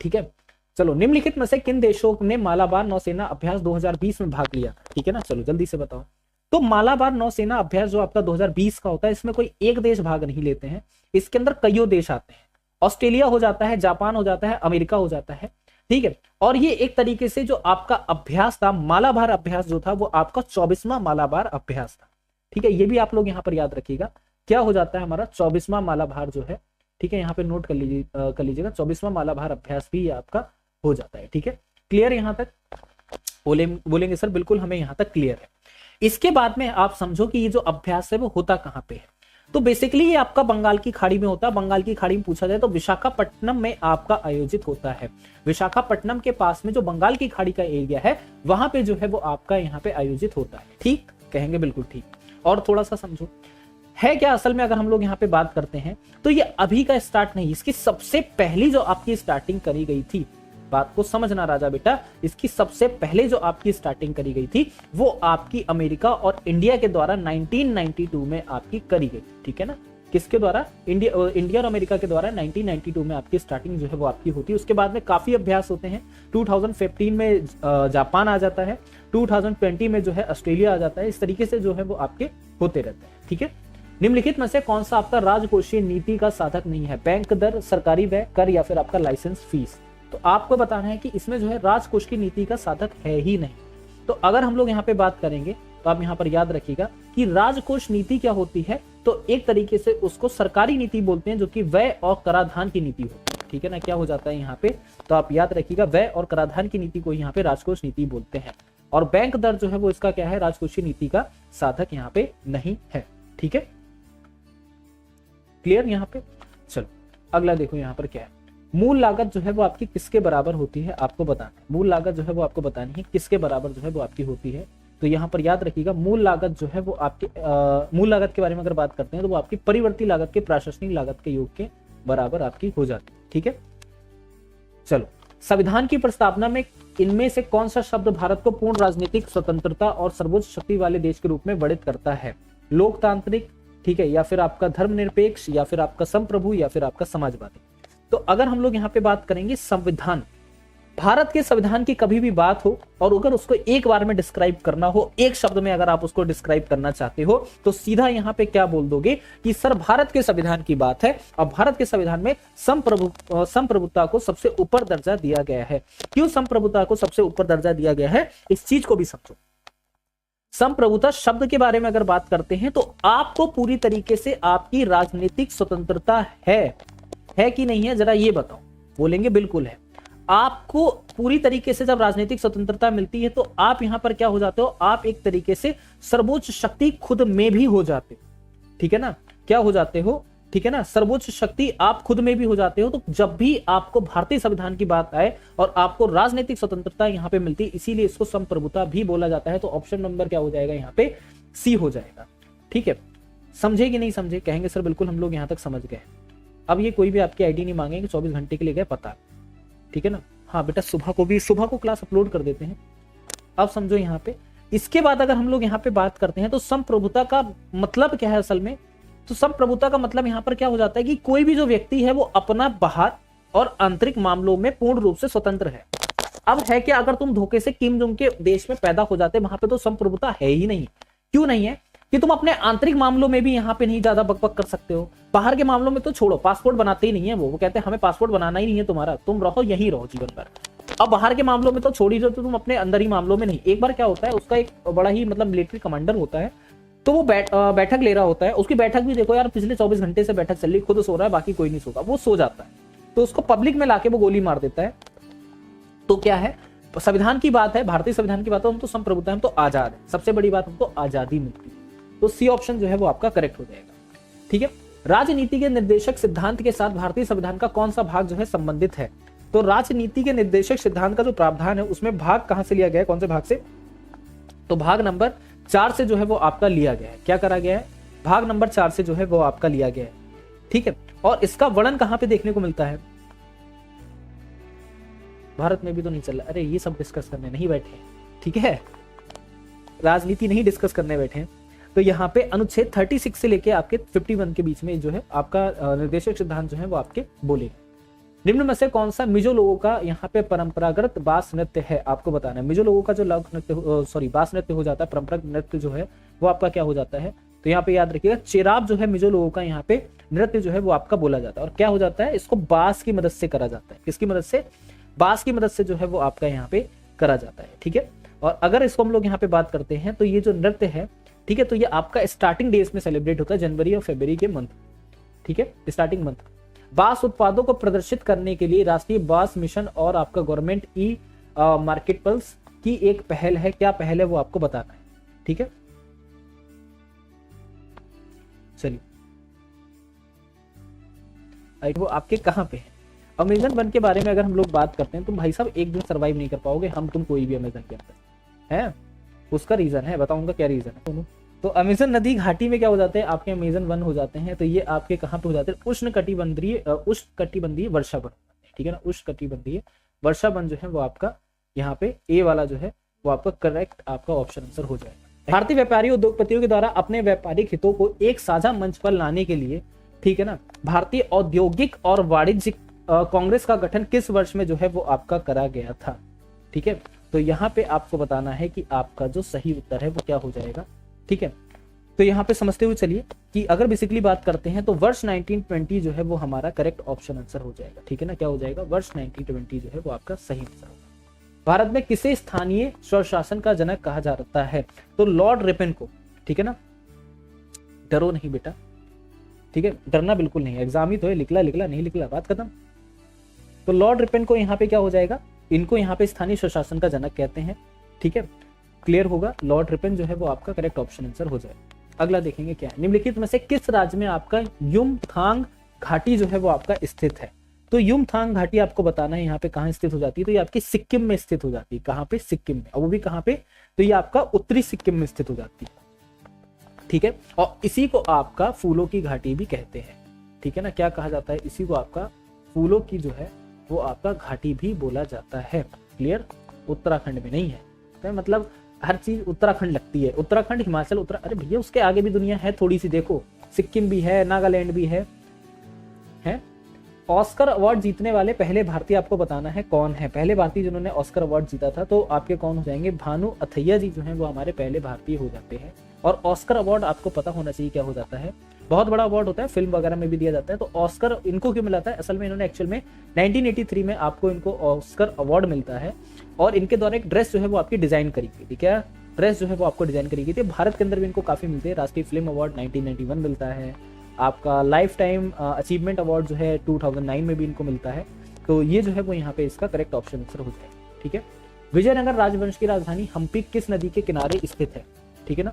ठीक है, चलो निम्नलिखित में से किन देशों ने मालाबार नौसेना अभ्यास 2020 में भाग लिया? ठीक है ना, चलो जल्दी से बताओ। तो मालाबार नौसेना अभ्यास जो आपका 2020 का होता है, इसमें कोई एक देश भाग नहीं लेते हैं, इसके अंदर कईयों देश आते हैं। ऑस्ट्रेलिया हो जाता है, जापान हो जाता है, अमेरिका हो जाता है, ठीक है। और ये एक तरीके से जो आपका अभ्यास था, मालाबार अभ्यास जो था, वो आपका 24वां मालाबार अभ्यास था, ठीक है। ये भी आप लोग यहाँ पर याद रखिएगा, क्या हो जाता है हमारा 24वां मालाबार जो है, ठीक है। यहाँ पे नोट कर लीजिएगा 24वां मालाबार अभ्यास भी आपका हो जाता है, ठीक है। क्लियर यहाँ तक? बोलेंगे सर बिल्कुल हमें यहाँ तक क्लियर है। इसके बाद में आप समझो कि ये जो अभ्यास है वो होता कहाँ पे है। तो बेसिकली ये आपका बंगाल की खाड़ी में होता है। बंगाल की खाड़ी में पूछा जाए तो विशाखापट्टनम में आपका आयोजित होता है। विशाखापट्टनम के पास में जो बंगाल की खाड़ी का एरिया है, वहां पे जो है वो आपका यहाँ पे आयोजित होता है। ठीक कहेंगे? बिल्कुल ठीक। और थोड़ा सा समझो है क्या असल में, अगर हम लोग यहाँ पे बात करते हैं तो ये अभी का स्टार्ट नहीं, इसकी सबसे पहली जो आपकी स्टार्टिंग करी गई थी, बात को समझना राजा बेटा, इसकी सबसे पहले जो आपकी स्टार्टिंग करी गई थी वो आपकी अमेरिका और इंडिया के द्वारा 1992 में आपकी करी गई, ठीक है ना। किसके द्वारा? इंडिया और अमेरिका के द्वारा 1992 में आपकी स्टार्टिंग जो है वो आपकी होती है। उसके बाद में काफी अभ्यास होते हैं। 2015 में जापान आ जाता है, 2020 में जो है ऑस्ट्रेलिया आ जाता है। इस तरीके से जो है वो आपके होते रहते हैं, ठीक है। निम्नलिखित में से कौन सा आपका राजकोषीय नीति का साधक नहीं है? बैंक दर, सरकारी व्यय, कर या फिर आपका लाइसेंस फीस। तो आपको बताना है कि इसमें जो है राजकोष की नीति का साधक है ही नहीं। तो अगर हम लोग यहाँ पे बात करेंगे तो आप यहाँ पर याद रखिएगा कि राजकोष नीति क्या होती है, तो एक तरीके से उसको सरकारी नीति बोलते हैं, जो कि व्यय और कराधान की नीति होती है, ठीक है ना। क्या हो जाता है यहाँ पे, तो आप याद रखिएगा व्यय और कराधान की नीति को यहाँ पे राजकोष नीति बोलते हैं। और बैंक दर जो है वो इसका क्या है, राजकोषीय नीति का साधक यहाँ पे नहीं है, ठीक है। क्लियर यहाँ पे? चलो अगला देखो यहाँ पर क्या है। मूल लागत जो है वो आपकी किसके बराबर होती है, आपको बताना है। मूल लागत जो है वो आपको बतानी है किसके बराबर जो है वो आपकी होती है। तो यहाँ पर याद रखिएगा मूल लागत जो है वो आपकी मूल लागत के बारे में अगर बात करते हैं तो वो आपकी परिवर्ती लागत के प्रशासनिक लागत के योग के बराबर आपकी हो जाती है, ठीक है। चलो, संविधान की प्रस्तावना में इनमें से कौन सा शब्द भारत को पूर्ण राजनीतिक स्वतंत्रता और सर्वोच्च शक्ति वाले देश के रूप में वर्णित करता है? लोकतांत्रिक, ठीक है, या फिर आपका धर्मनिरपेक्ष, या फिर आपका संप्रभु, या फिर आपका समाजवादी। तो अगर हम लोग यहाँ पे बात करेंगे संविधान, भारत के संविधान की कभी भी बात हो और अगर उसको एक बार में डिस्क्राइब करना हो, एक शब्द में अगर आप उसको डिस्क्राइब करना चाहते हो, तो सीधा यहाँ पे क्या बोल दोगे कि सर भारत के संविधान की बात है और भारत के संविधान में संप्रभुता को सबसे ऊपर दर्जा दिया गया है। क्यों संप्रभुता को सबसे ऊपर दर्जा दिया गया है, इस चीज को भी समझो। संप्रभुता शब्द के बारे में अगर बात करते हैं तो आपको पूरी तरीके से आपकी राजनीतिक स्वतंत्रता है कि नहीं है, जरा ये बताओ। बोलेंगे बिल्कुल है। आपको पूरी तरीके से जब राजनीतिक स्वतंत्रता मिलती है तो आप यहां पर क्या हो जाते हो, आप एक तरीके से सर्वोच्च शक्ति खुद में भी हो जाते हो, ठीक है ना। क्या हो जाते हो, ठीक है ना, सर्वोच्च शक्ति आप खुद में भी हो जाते हो। तो जब भी आपको भारतीय संविधान की बात आए और आपको राजनीतिक स्वतंत्रता यहां पे मिलती है, इसीलिए इसको संप्रभुता भी बोला जाता है। तो ऑप्शन नंबर क्या हो जाएगा यहाँ पे, सी हो जाएगा, ठीक है। समझे कि नहीं समझे? कहेंगे सर बिल्कुल हम लोग यहां तक समझ गए। अब ये कोई भी आपकी आईडी नहीं मांगेंगे, 24 घंटे के लिए गए पता, ठीक है ना। हाँ बेटा, सुबह को क्लास अपलोड कर देते हैं। अब समझो यहाँ पे, इसके बाद अगर हम लोग यहाँ पे बात करते हैं तो संप्रभुता का मतलब क्या है असल में, तो संप्रभुता का मतलब यहाँ पर क्या हो जाता है कि कोई भी जो व्यक्ति है वो अपना बाहर और आंतरिक मामलों में पूर्ण रूप से स्वतंत्र है। अब है कि अगर तुम धोखे से किम जोंग के देश में पैदा हो जाते, वहां पे तो संप्रभुता है ही नहीं। क्यों नहीं है? कि तुम अपने आंतरिक मामलों में भी यहाँ पे नहीं ज्यादा बकबक कर सकते हो। बाहर के मामलों में तो छोड़ो, पासपोर्ट बनाते ही नहीं है वो कहते हैं हमें पासपोर्ट बनाना ही नहीं है तुम्हारा, तुम रहो यहीं रहो जीवन भर। अब बाहर के मामलों में तो छोड़ ही दो, तो तुम अपने अंदर ही मामलों में नहीं। एक बार क्या होता है, उसका एक बड़ा ही मतलब मिलिट्री कमांडर होता है, तो वो बैठक ले रहा होता है। उसकी बैठक भी देखो यार, पिछले 24 घंटे से बैठक चल रही, खुद सो रहा है, बाकी कोई नहीं सोता, वो सो जाता है। तो उसको पब्लिक में लाके वो गोली मार देता है। तो क्या है, संविधान की बात है, भारतीय संविधान की बात है, हम तो संप्रभुता, हम तो आजाद है। सबसे बड़ी बात हमको आजादी मिलती है। तो सी ऑप्शन जो है वो आपका करेक्ट हो जाएगा, ठीक है। राजनीति के निर्देशक सिद्धांत के साथ भारतीय संविधान का कौन सा भाग जो है संबंधित है? तो राजनीति के निर्देशक सिद्धांत का जो प्रावधान है उसमें भाग कहां से लिया गया है, कौन से भाग से? तो भाग नंबर 4 से जो है वो आपका लिया गया है। क्या करा गया है? भाग नंबर 4 से जो है वो आपका लिया गया है, ठीक है। और इसका वर्णन कहां पे देखने को मिलता है? भारत में भी तो नहीं चल रहा। अरे ये सब डिस्कस करने नहीं बैठे हैं, ठीक है, राजनीति नहीं डिस्कस करने बैठे हैं। तो यहाँ पे अनुच्छेद 36 से लेके आपके 51 के बीच में जो है आपका निर्देशक सिद्धांत जो है वो आपके बोले। निम्न में से कौन सा मिजो लोगों का यहाँ पे परंपरागत बास नृत्य है, आपको बताना है। मिजो लोगों का जो लोक नृत्य बास नृत्य हो जाता है, परंपरागत नृत्य जो है वो आपका क्या हो जाता है, तो यहाँ पे याद रखिएगा चेराब जो है मिजो लोगों का यहाँ पे नृत्य जो है वो आपका बोला जाता है। और क्या हो जाता है, इसको बास की मदद से करा जाता है। किसकी मदद से, बास की मदद से जो है वो आपका यहाँ पे करा जाता है, ठीक है। और अगर इसको हम लोग यहाँ पे बात करते हैं तो ये जो नृत्य है, ठीक है, तो ये आपका स्टार्टिंग डेज में सेलिब्रेट होता है, जनवरी और फरवरी के मंथ, ठीक है, स्टार्टिंग मंथ। बांस उत्पादों को प्रदर्शित करने के लिए राष्ट्रीय बांस मिशन और आपका गवर्नमेंट ई मार्केट पल्स की एक पहल है। क्या पहल है वो आपको बताना है, ठीक है। चलिए वो आपके कहां पे है। अमेजन वन के बारे में अगर हम लोग बात करते हैं तो भाई साहब एक दिन सरवाइव नहीं कर पाओगे हम तुम कोई भी अमेजन के अंदर है। उसका रीजन है, बताऊंगा क्या रीजन है दोनों। तो अमेजन नदी घाटी में क्या हो जाते हैं आपके अमेजन वन हो जाते हैं। तो ये आपके कहाँ पे हो जाते हैं, उष्णकटिबंधीय वर्षा वन, ठीक है ना, उष्णकटिबंधीय वर्षा वन जो है वो आपका यहाँ पे ए वाला जो है वो आपका करेक्ट आपका ऑप्शन आंसर हो जाएगा। भारतीय व्यापारी उद्योगपतियों के द्वारा अपने व्यापारिक हितों को एक साझा मंच पर लाने के लिए, ठीक है ना, भारतीय औद्योगिक और वाणिज्यिक कांग्रेस का गठन किस वर्ष में जो है वो आपका करा गया था, ठीक है। तो यहाँ पे आपको बताना है कि आपका जो सही उत्तर है वो क्या हो जाएगा, ठीक है। तो यहाँ पे समझते हुए चलिए कि अगर बेसिकली बात करते हैं तो वर्ष 1920 जो है वो हमारा करेक्ट ऑप्शन आंसर हो जाएगा, ठीक है ना। क्या हो जाएगा, वर्ष 1920 जो है वो आपका सही आंसर होगा। भारत में किसे स्थानीय स्वशासन का जनक कहा जाता है, तो लॉर्ड रिपन को, ठीक है ना। डरो नहीं बेटा, ठीक है, डरना बिल्कुल नहीं, एग्जाम ही तो है, लिखला नहीं लिखला बात खत्म। तो लॉर्ड रिपन को यहाँ पे क्या हो जाएगा, इनको यहाँ पे स्थानीय स्वशासन का जनक कहते हैं, ठीक है, क्लियर होगा। लॉर्ड रिपन जो है वो आपका करेक्ट ऑप्शन आंसर हो जाएगा। अगला देखेंगे क्या है, निम्नलिखित में से किस राज्य में आपका युमथांग घाटी जो है वो आपका स्थित है। तो युमथांग घाटी आपको बताना है यहाँ पे कहाँ स्थित हो जाती है, तो ये आपकी सिक्किम में स्थित हो जाती है। कहाँ पे, सिक्किम में, और वो भी कहाँ पे, तो ये आपका उत्तरी सिक्किम में स्थित हो जाती है, ठीक है। और इसी को आपका फूलों की घाटी भी कहते हैं, ठीक है ना। क्या कहा जाता है, इसी को आपका फूलों की जो है वो आपका घाटी भी बोला जाता है, क्लियर। उत्तराखंड में नहीं है, तो मतलब हर चीज उत्तराखंड लगती है, उत्तराखंड हिमाचल अरे भैया उसके आगे भी दुनिया है थोड़ी सी, देखो सिक्किम भी है, नागालैंड भी है। ऑस्कर अवार्ड जीतने वाले पहले भारतीय आपको बताना है कौन है। पहले भारतीय जिन्होंने ऑस्कर अवार्ड जीता था तो आपके कौन हो जाएंगे, भानु अथैया जी जो है वो हमारे पहले भारतीय हो जाते हैं। और ऑस्कर अवार्ड आपको पता होना चाहिए क्या हो जाता है, बहुत बड़ा अवार्ड होता है, फिल्म वगैरह में भी दिया जाता है। तो ऑस्कर इनको क्यों मिला था, असल में इन्होंने एक्चुअल में 1983 में आपको इनको ऑस्कर अवार्ड मिलता है। और इनके द्वारा एक ड्रेस जो है वो आपकी डिजाइन करी गई थी, क्या ड्रेस जो है वो आपको डिजाइन करी गई थी। भारत के अंदर भी इनको काफी मिलते हैं, राष्ट्रीय फिल्म अवार्ड 1991 मिलता है, आपका लाइफ टाइम अचीवमेंट अवार्ड जो है 2009 में भी इनको मिलता है। तो ये जो है वो यहाँ पे इसका करेक्ट ऑप्शन आंसर हो जाएगा, ठीक है। विजयनगर राजवंश की राजधानी हम्पी किस नदी के किनारे स्थित है, ठीक है ना।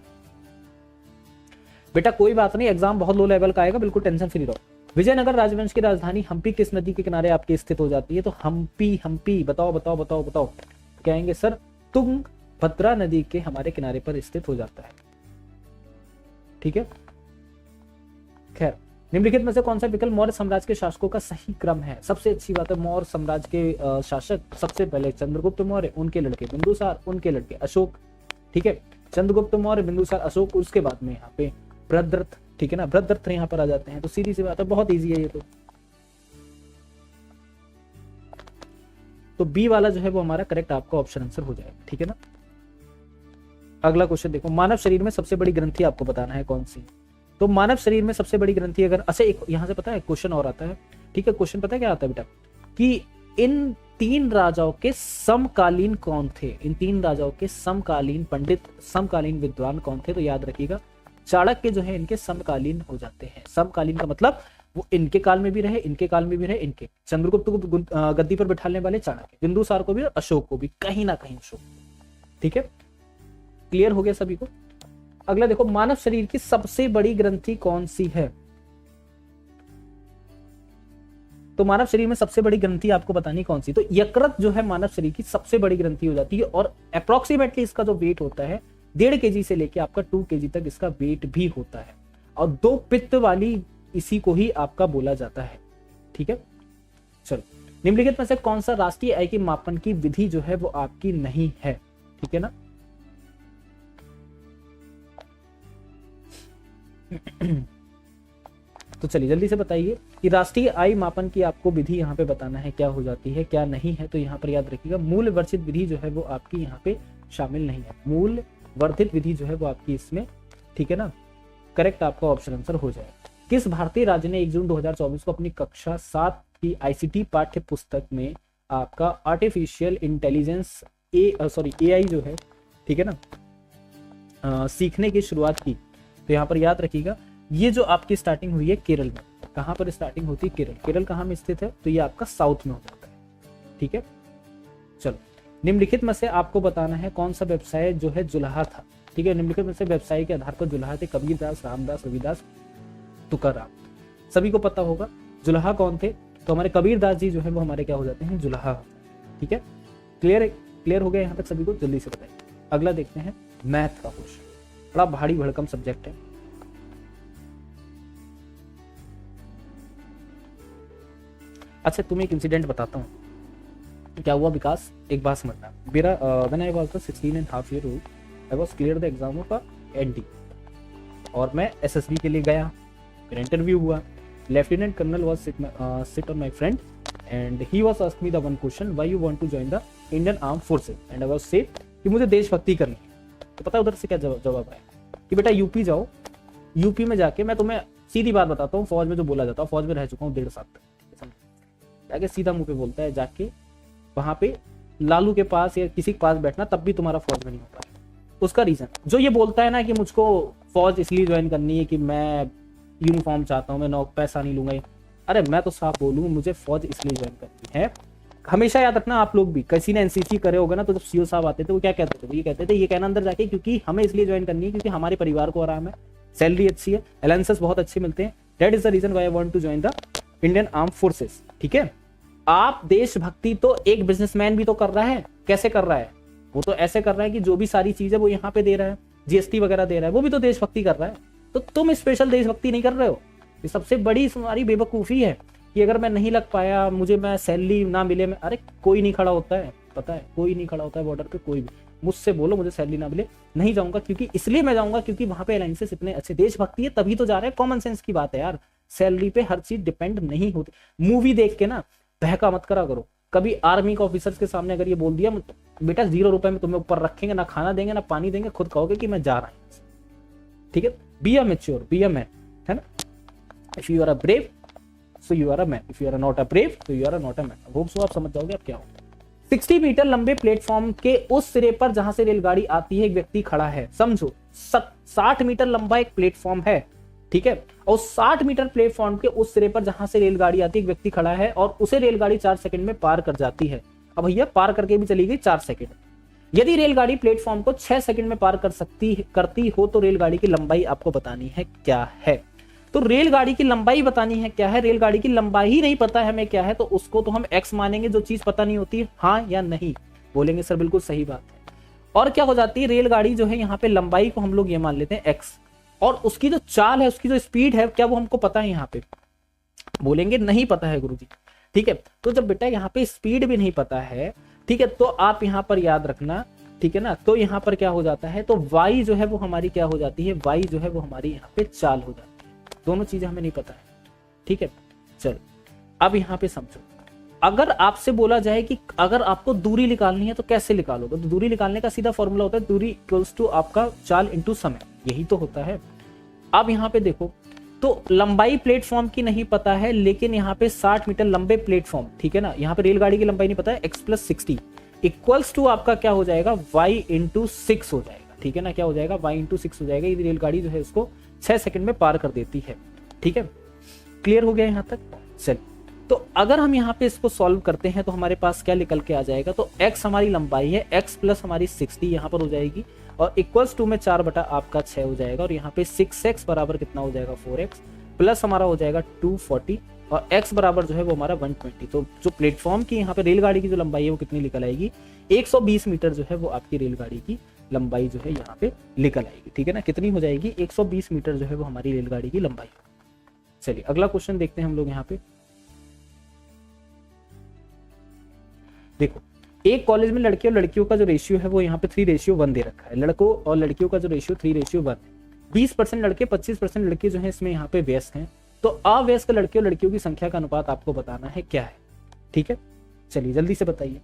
बेटा कोई बात नहीं, एग्जाम बहुत लो लेवल का आएगा, बिल्कुल टेंशन फ्री रहो। विजयनगर राजवंश की राजधानी हम्पी किस नदी के किनारे आपकी स्थित हो जाती है, तो हम्पी बताओ कहेंगे सर तुंगभद्रा नदी के हमारे किनारे पर स्थित हो जाता है, ठीक है। खैर, निम्नलिखित में से कौन सा विकल्प मौर्य साम्राज्य के शासकों का सही क्रम है। सबसे अच्छी बात है, मौर्य साम्राज्य के शासक सबसे पहले चंद्रगुप्त मौर्य, उनके लड़के बिंदुसार, उनके लड़के अशोक, ठीक है। चंद्रगुप्त मौर्य, बिंदुसार, अशोक, उसके बाद में यहाँ पे भद्रथ, ठीक है ना, भद्रथ यहाँ पर आ जाते हैं। तो सीधी सी बात है, बहुत इजी है ये तो बी वाला जो है वो हमारा करेक्ट आपका ऑप्शन आंसर हो जाएगा, ठीक है ना। अगला क्वेश्चन देखो, मानव शरीर में सबसे बड़ी ग्रंथि आपको बताना है कौन सी। तो मानव शरीर में सबसे बड़ी ग्रंथि अगर, अच्छा एक यहाँ से पता है क्वेश्चन और आता है, ठीक है। क्वेश्चन पता है क्या आता है बेटा, कि इन तीन राजाओं के समकालीन कौन थे, इन तीन राजाओं के समकालीन पंडित, समकालीन विद्वान कौन थे। तो याद रखिएगा चाणक्य जो है इनके समकालीन हो जाते हैं। समकालीन का मतलब वो इनके काल में भी रहे, इनके काल में भी रहे, इनके चंद्रगुप्त को गद्दी पर बिठाने वाले चाणक्य, बिंदुसार को भी और अशोक को भी, कहीं ना कहीं अशोक, ठीक है। क्लियर हो गया सभी को। अगला देखो, मानव शरीर की सबसे बड़ी ग्रंथि कौन सी है। तो मानव शरीर में सबसे बड़ी ग्रंथि आपको बतानी कौन सी, तो यकृत जो है मानव शरीर की सबसे बड़ी ग्रंथि हो जाती है। और अप्रोक्सीमेटली इसका जो वेट होता है 1.5 kg से लेके आपका 2 kg तक इसका वेट भी होता है। और 2 पित्त वाली इसी को ही आपका बोला जाता है, ठीक है। चलो निम्नलिखित में से कौन सा राष्ट्रीय आय की मापन की विधि जो है वो आपकी नहीं है, ठीक है ना। तो चलिए जल्दी से बताइए कि राष्ट्रीय आय मापन की आपको विधि यहाँ पे बताना है क्या हो जाती है क्या नहीं है। तो यहाँ पर याद रखिएगा मूल वर्धित विधि जो है वो आपकी यहाँ पे शामिल नहीं है, मूल वर्धित विधि जो है वो आपकी इसमें, ठीक है ना। करेक्ट आपका ऑप्शन आंसर हो जाएगा। किस भारतीय राज्य ने 1 जून 2024 को अपनी कक्षा 7 की आईसीटी पाठ्य पुस्तक में आपका आर्टिफिशियल इंटेलिजेंस एआई जो है, ठीक है ना, सीखने की शुरुआत की। तो यहाँ पर याद रखिएगा ये जो आपकी स्टार्टिंग हुई है केरल में। कहाँ पर स्टार्टिंग होती है? केरल। केरल कहाँ में स्थित है? तो ये आपका साउथ में हो जाता है, ठीक है। चलो निम्नलिखित में से आपको बताना है कौन सा व्यवसाय जो है जुलाहा था, ठीक है। निम्नलिखित में से व्यवसाय के आधार पर जुलाहा थे कबीरदास, रामदास, रविदास, तुकाराम। सभी को पता होगा जुलाहा कौन थे। तो हमारे कबीरदास जी जो है वो हमारे क्या हो जाते हैं? जुलाहा, ठीक है। क्लियर हो गया यहाँ तक सभी को? जल्दी से बताइए। अगला देखते हैं मैथ का क्वेश्चन, बड़ा भारी भड़कम सब्जेक्ट है। अच्छा तुम्हें एक इंसिडेंट बताता हूँ क्या हुआ विकास, एक बात समझना। मेरा when I was 16.5 years old I was clear the exam of ND और मैं एसएसबी के लिए गया। मेरा इंटरव्यू हुआ। Lieutenant colonel was sit on my front and he was ask me the one question why you want to join the Indian arm forces and I was said कि मुझे देशभक्ति करनी है। तो पता है उधर से क्या जवाब आया कि बेटा यूपी जाओ, यूपी में जाके, मैं तुम्हें सीधी बात बताता हूँ, फौज में जो बोला जाता है, फौज में रह चुका हूँ 1.5 साल तक, जाके सीधा मुंह पे बोलता है जाके वहां पे लालू के पास या किसी के पास बैठना तब भी तुम्हारा फौज में नहीं होता है। उसका रीजन जो ये बोलता है ना कि मुझको फौज इसलिए ज्वाइन करनी है कि मैं यूनिफॉर्म चाहता हूँ, मैं पैसा नहीं लूंगा। अरे मैं तो साफ बोलूँ मुझे फौज इसलिए ज्वाइन करनी है। हमेशा याद रखना आप लोग भी, किसी ने एनसीसी करे होगा ना, तो जब सीओ साहब आते थे वो क्या कहते थे? वो ये कहते थे ये कहना अंदर जाके क्योंकि हमें इसलिए ज्वाइन करनी है क्योंकि हमारे परिवार को आराम है, सैलरी अच्छी है, अलाउंसेस बहुत अच्छे मिलते हैं। That is the reason why I want to join the Indian arm forces, ठीक है। आप देशभक्ति तो एक बिजनेसमैन भी तो कर रहा है। कैसे कर रहा है? वो तो ऐसे कर रहा है कि जो भी सारी चीजें वो यहाँ पे दे रहा है, जीएसटी वगैरह दे रहा है, वो भी तो देशभक्ति कर रहा है। तो तुम स्पेशल देशभक्ति नहीं कर रहे हो। ये सबसे बड़ी तुम्हारी बेवकूफी है कि अगर मैं नहीं लग पाया, मुझे मैं सैलरी ना मिले, मैं, अरे कोई नहीं खड़ा होता है, पता है कोई नहीं खड़ा होता है बॉर्डर पे, कोई भी। मुझसे बोलो मुझे सैलरी ना मिले, नहीं जाऊंगा। क्योंकि इसलिए मैं जाऊंगा क्योंकि वहां पे अलायंसेस इतने अच्छे, देशभक्ति है तभी तो जा रहे हैं। कॉमन सेंस की बात है यार, सैलरी पे हर चीज डिपेंड नहीं होती। मूवी देख के ना बहका मत करा करो। कभी आर्मी के ऑफिसर्स के सामने अगर ये बोल दिया बेटा 0 रुपए में तुम्हें ऊपर रखेंगे, ना खाना देंगे ना पानी देंगे, खुद कहोगे कि मैं जा रहा हूँ, ठीक है। Be a mature, be a man, है ना। If you are a brave so you are a man, if you are not a brave तो you are not a man. Hope so आप समझ जाओगे आप क्या हो। 60 मीटर लंबे प्लेटफॉर्म के उस सिरे पर जहां से रेलगाड़ी आती है एक व्यक्ति खड़ा है। समझो 60 मीटर लंबा एक प्लेटफॉर्म है, ठीक है। और 60 मीटर प्लेटफॉर्म के उस सिरे पर जहां से रेलगाड़ी आती है एक व्यक्ति खड़ा है और उसे रेलगाड़ी 4 सेकंड में पार कर जाती है। अब भैया पार करके भी चली गई 4 सेकंड। यदि रेलगाड़ी प्लेटफॉर्म को 6 सेकंड में पार करती हो तो रेलगाड़ी की लंबाई आपको बतानी है क्या है। तो रेलगाड़ी की लंबाई बतानी है क्या है। रेलगाड़ी की लंबाई ही नहीं पता है हमें क्या है, तो उसको तो हम एक्स मानेंगे, जो चीज पता नहीं होती, हाँ या नहीं बोलेंगे सर बिल्कुल सही बात है। और क्या हो जाती है रेलगाड़ी जो है यहाँ पे लंबाई को हम लोग ये मान लेते हैं एक्स, और उसकी जो चाल है, उसकी जो स्पीड है, क्या वो हमको पता है? यहाँ पे बोलेंगे नहीं पता है गुरुजी, ठीक है। तो जब बेटा यहाँ पे स्पीड भी नहीं पता है, ठीक है, तो आप यहाँ पर याद रखना, ठीक है ना। तो यहाँ पर क्या हो जाता है, तो वाई जो है वो हमारी क्या हो जाती है, वाई जो है वो हमारी यहाँ पे चाल हो जाती है। दोनों चीजें हमें नहीं पता है, ठीक है। चलो अब यहाँ पे समझो, अगर आपसे बोला जाए कि अगर आपको दूरी निकालनी है तो कैसे निकालोगे, तो दूरी निकालने का सीधा फॉर्मूला होता है दूरी इक्वल्स टू आपका चाल इंटू समय, यही तो होता है। अब यहाँ पे देखो, तो लंबाई प्लेटफॉर्म की नहीं पता है, लेकिन यहाँ पे 60 मीटर लंबे प्लेटफॉर्म, ठीक है ना। यहाँ पे रेलगाड़ी की लंबाई नहीं पता है, x + 60 इक्वल्स टू आपका क्या हो जाएगा, y × 6 हो जाएगा, ठीक है ना। क्या हो जाएगा, y × 6 हो जाएगा। ये रेलगाड़ी जो है उसको 6 सेकंड में पार कर देती है, ठीक है। क्लियर हो गया यहाँ तक? चल, तो अगर हम यहाँ पे इसको सॉल्व करते हैं तो हमारे पास क्या निकल के आ जाएगा, तो x हमारी लंबाई है, x + हमारी 60 यहाँ पर हो जाएगी, और इक्वल्स टू में 4 बटा आपका 6 हो जाएगा, और यहाँ पे 6x बराबर कितना हो जाएगा, 4x, प्लस हमारा हो जाएगा 240, और x बराबर जो है वो हमारा 120। तो जो प्लेटफॉर्म की यहाँ पे रेलगाड़ी की जो लंबाई है वो कितनी निकल आएगी, 120 मीटर जो है वो आपकी रेलगाड़ी की लंबाई जो है यहाँ पे निकल आएगी, ठीक है ना। कितनी हो जाएगी, 120 मीटर जो है वो हमारी रेलगाड़ी की लंबाई। चलिए अगला क्वेश्चन देखते हैं हम लोग यहाँ पे। देखो एक कॉलेज में लड़के और लड़कियों का जो रेशियो है वो यहाँ पे 3:1 दे रखा है, लड़कों और लड़कियों का जो रेशियो 3:1 है। 20% लड़के 25% लड़के जो है इसमें यहाँ पे व्यस्क हैं। तो अव्यस्क लड़के और लड़कियों की संख्या का अनुपात आपको बताना है क्या है। ठीक है, चलिए जल्दी से बताइए।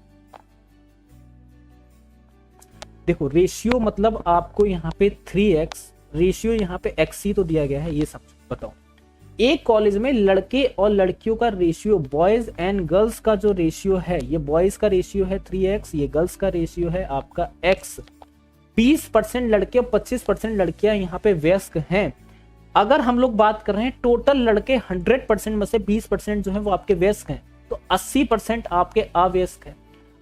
देखो रेशियो मतलब आपको यहाँ पे 3x, रेशियो यहाँ पे x ही तो दिया गया है, ये समझो। बताओ एक कॉलेज में लड़के और लड़कियों का रेशियो, बॉयज एंड गर्ल्स का जो रेशियो है, ये बॉयज का रेशियो है 3x, ये गर्ल्स का रेशियो है आपका x। 20% लड़के और 25% लड़कियां यहाँ पे व्यस्क हैं। अगर हम लोग बात कर रहे हैं टोटल लड़के 100% में से 20% जो है वो आपके व्यस्क हैं, तो 80% आपके अव्यस्क हैं।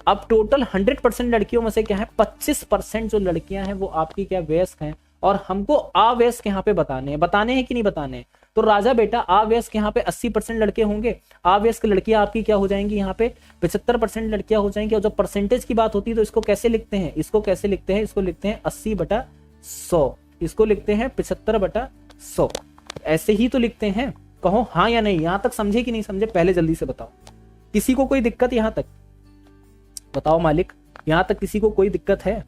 अब टोटल 100% लड़कियों में से क्या है, 25% जो लड़कियां हैं वो आपकी क्या व्यस्क हैं, और हमको अव्यस्क यहाँ पे बताने हैं कि नहीं बताने हैं। तो राजा बेटा अव्यस्क यहाँ पे 80% लड़के होंगे, अव्यस्क लड़कियां आपकी क्या हो जाएंगी, यहाँ पे 75% लड़कियां हो जाएंगी। और जब परसेंटेज की बात होती है तो इसको कैसे लिखते हैं, इसको लिखते हैं 80/100, इसको लिखते हैं 75/100, ऐसे ही तो लिखते हैं। कहो हाँ या नहीं, यहां तक समझे कि नहीं समझे, पहले जल्दी से बताओ। किसी को कोई दिक्कत यहां तक बताओ मालिक, यहां तक किसी को कोई दिक्कत है?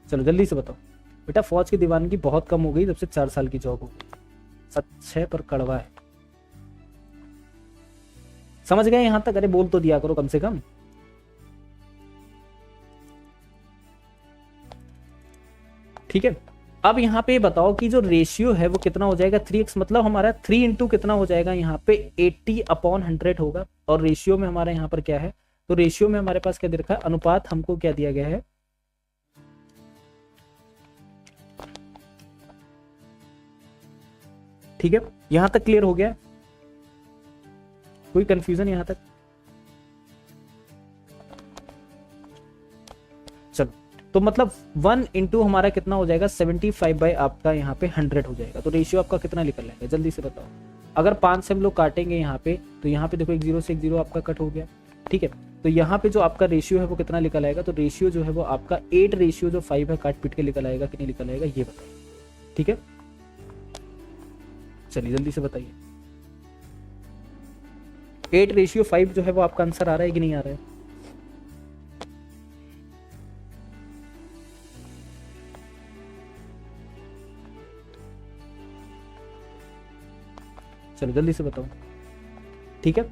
चलो जल्दी से बताओ। बेटा फौज की दीवानगी बहुत कम हो गई जब से 4 साल की जॉब हो गई। सच है पर कड़वा है। समझ गए यहां तक? अरे बोल तो दिया करो कम से कम। ठीक है, अब यहाँ पे बताओ कि जो रेशियो है वो कितना हो जाएगा 3x, मतलब हमारा 3 इंटू कितना हो जाएगा यहाँ पे 80/100 होगा। और रेशियो में हमारा यहाँ पर क्या है, तो रेशियो में हमारे पास क्या दे रखा है, अनुपात हमको क्या दिया गया है, ठीक है। यहां तक क्लियर हो गया? कोई कंफ्यूजन यहां तक? चलो तो मतलब 1 इंटू हमारा कितना हो जाएगा 75 बाई आपका यहाँ पे 100 हो जाएगा। तो रेशियो आपका कितना निकल आएगा जल्दी से बताओ। अगर 5 से हम लोग काटेंगे यहाँ पे, तो यहाँ पे देखो एक 0 से एक 0 आपका कट हो गया। ठीक है, तो यहाँ पे जो आपका रेशियो है वो कितना निकल आएगा, तो रेशियो जो है वो आपका 8:5 है, काट पीट के निकल आएगा कि नहीं निकल आएगा ये बताइए। ठीक है, चलिए जल्दी से बताइए। 8:5 जो है वो आपका आंसर आ रहा है कि नहीं आ रहा है? चलो जल्दी से बताओ। ठीक है,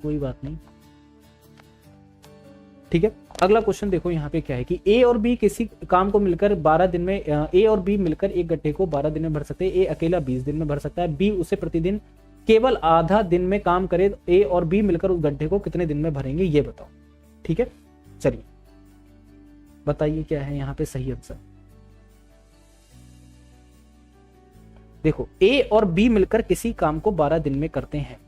कोई बात नहीं। ठीक है, अगला क्वेश्चन देखो यहाँ पे क्या है कि ए और बी किसी काम को मिलकर 12 दिन में, ए और बी मिलकर एक गड्ढे को 12 दिन में भर सकते हैं। ए अकेला 20 दिन में भर सकता है, बी उसे प्रतिदिन केवल आधा दिन में काम करे, ए और बी मिलकर उस गड्ढे को कितने दिन में भरेंगे ये बताओ। ठीक है, चलिए बताइए क्या है यहाँ पे सही आंसर। देखो ए और बी मिलकर किसी काम को 12 दिन में करते हैं।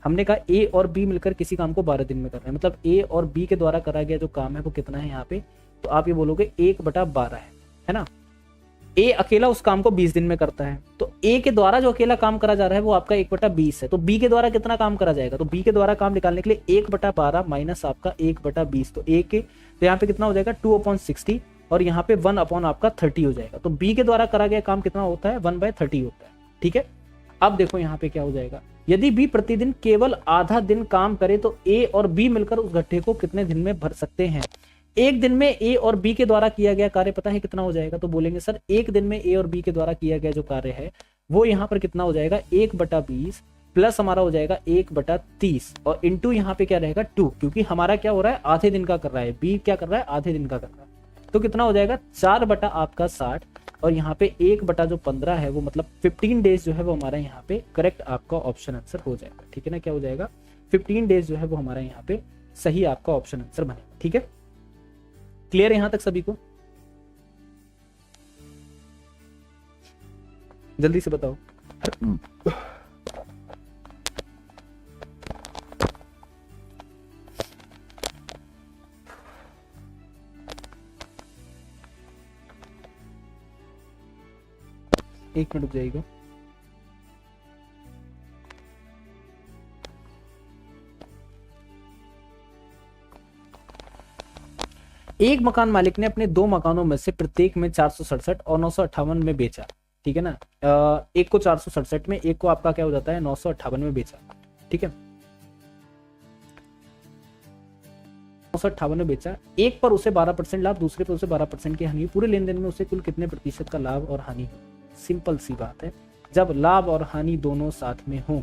हमने कहा ए और बी मिलकर किसी काम को 12 दिन में कर रहे हैं, मतलब ए और बी के द्वारा करा गया जो काम है वो कितना है यहाँ पे, तो आप ये बोलोगे 1/12 है ना। ए अकेला उस काम को 20 दिन में करता है, तो ए के द्वारा जो अकेला काम करा जा रहा है वो आपका 1/20 है। तो बी के द्वारा कितना काम करा जाएगा, तो बी के द्वारा काम निकालने के लिए 1/12 माइनस आपका 1/20, तो ए के, तो यहाँ पे कितना हो जाएगा 2/60, और यहाँ पे 1 आपका 30 हो जाएगा। तो बी के द्वारा करा गया काम कितना होता है 1/30 होता है। ठीक है, अब देखो यहाँ पे क्या हो जाएगा, यदि बी प्रतिदिन केवल आधा दिन काम करे तो ए और बी मिलकर उस गड्ढे को कितने दिन में भर सकते हैं। एक दिन में ए और बी के द्वारा किया गया कार्य पता है कितना हो जाएगा, तो बोलेंगे सर एक दिन में ए और बी के द्वारा किया गया जो कार्य है वो यहाँ पर कितना हो जाएगा 1/20 प्लस हमारा हो जाएगा 1/30, और इंटू यहाँ पे क्या रहेगा 2, क्योंकि हमारा क्या हो रहा है आधे दिन का कर रहा है, बी क्या कर रहा है आधे दिन का कर रहा है। तो कितना हो जाएगा 4/60, और यहाँ पे 1/15 है वो मतलब 15 डेज जो है वो हमारा यहाँ पे करेक्ट आपका ऑप्शन आंसर हो जाएगा। ठीक है ना, क्या हो जाएगा 15 डेज जो है वो हमारा यहाँ पे सही आपका ऑप्शन आंसर बनेगा। ठीक है, क्लियर यहां तक सभी को? जल्दी से बताओ। एक मिनट रुक जाइएगा। एक मकान मालिक ने अपने 2 मकानों में से प्रत्येक में 467 और 958 में बेचा, ठीक है ना। एक को 467 में, एक को आपका क्या हो जाता है 958 में बेचा, ठीक है। 958 में बेचा, एक पर उसे 12% लाभ, दूसरे पर उसे 12% की हानि, पूरे लेन देन में उसे कुल कितने प्रतिशत का लाभ और हानि हुई। सिंपल सी बात है, जब लाभ और हानि दोनों साथ में हो,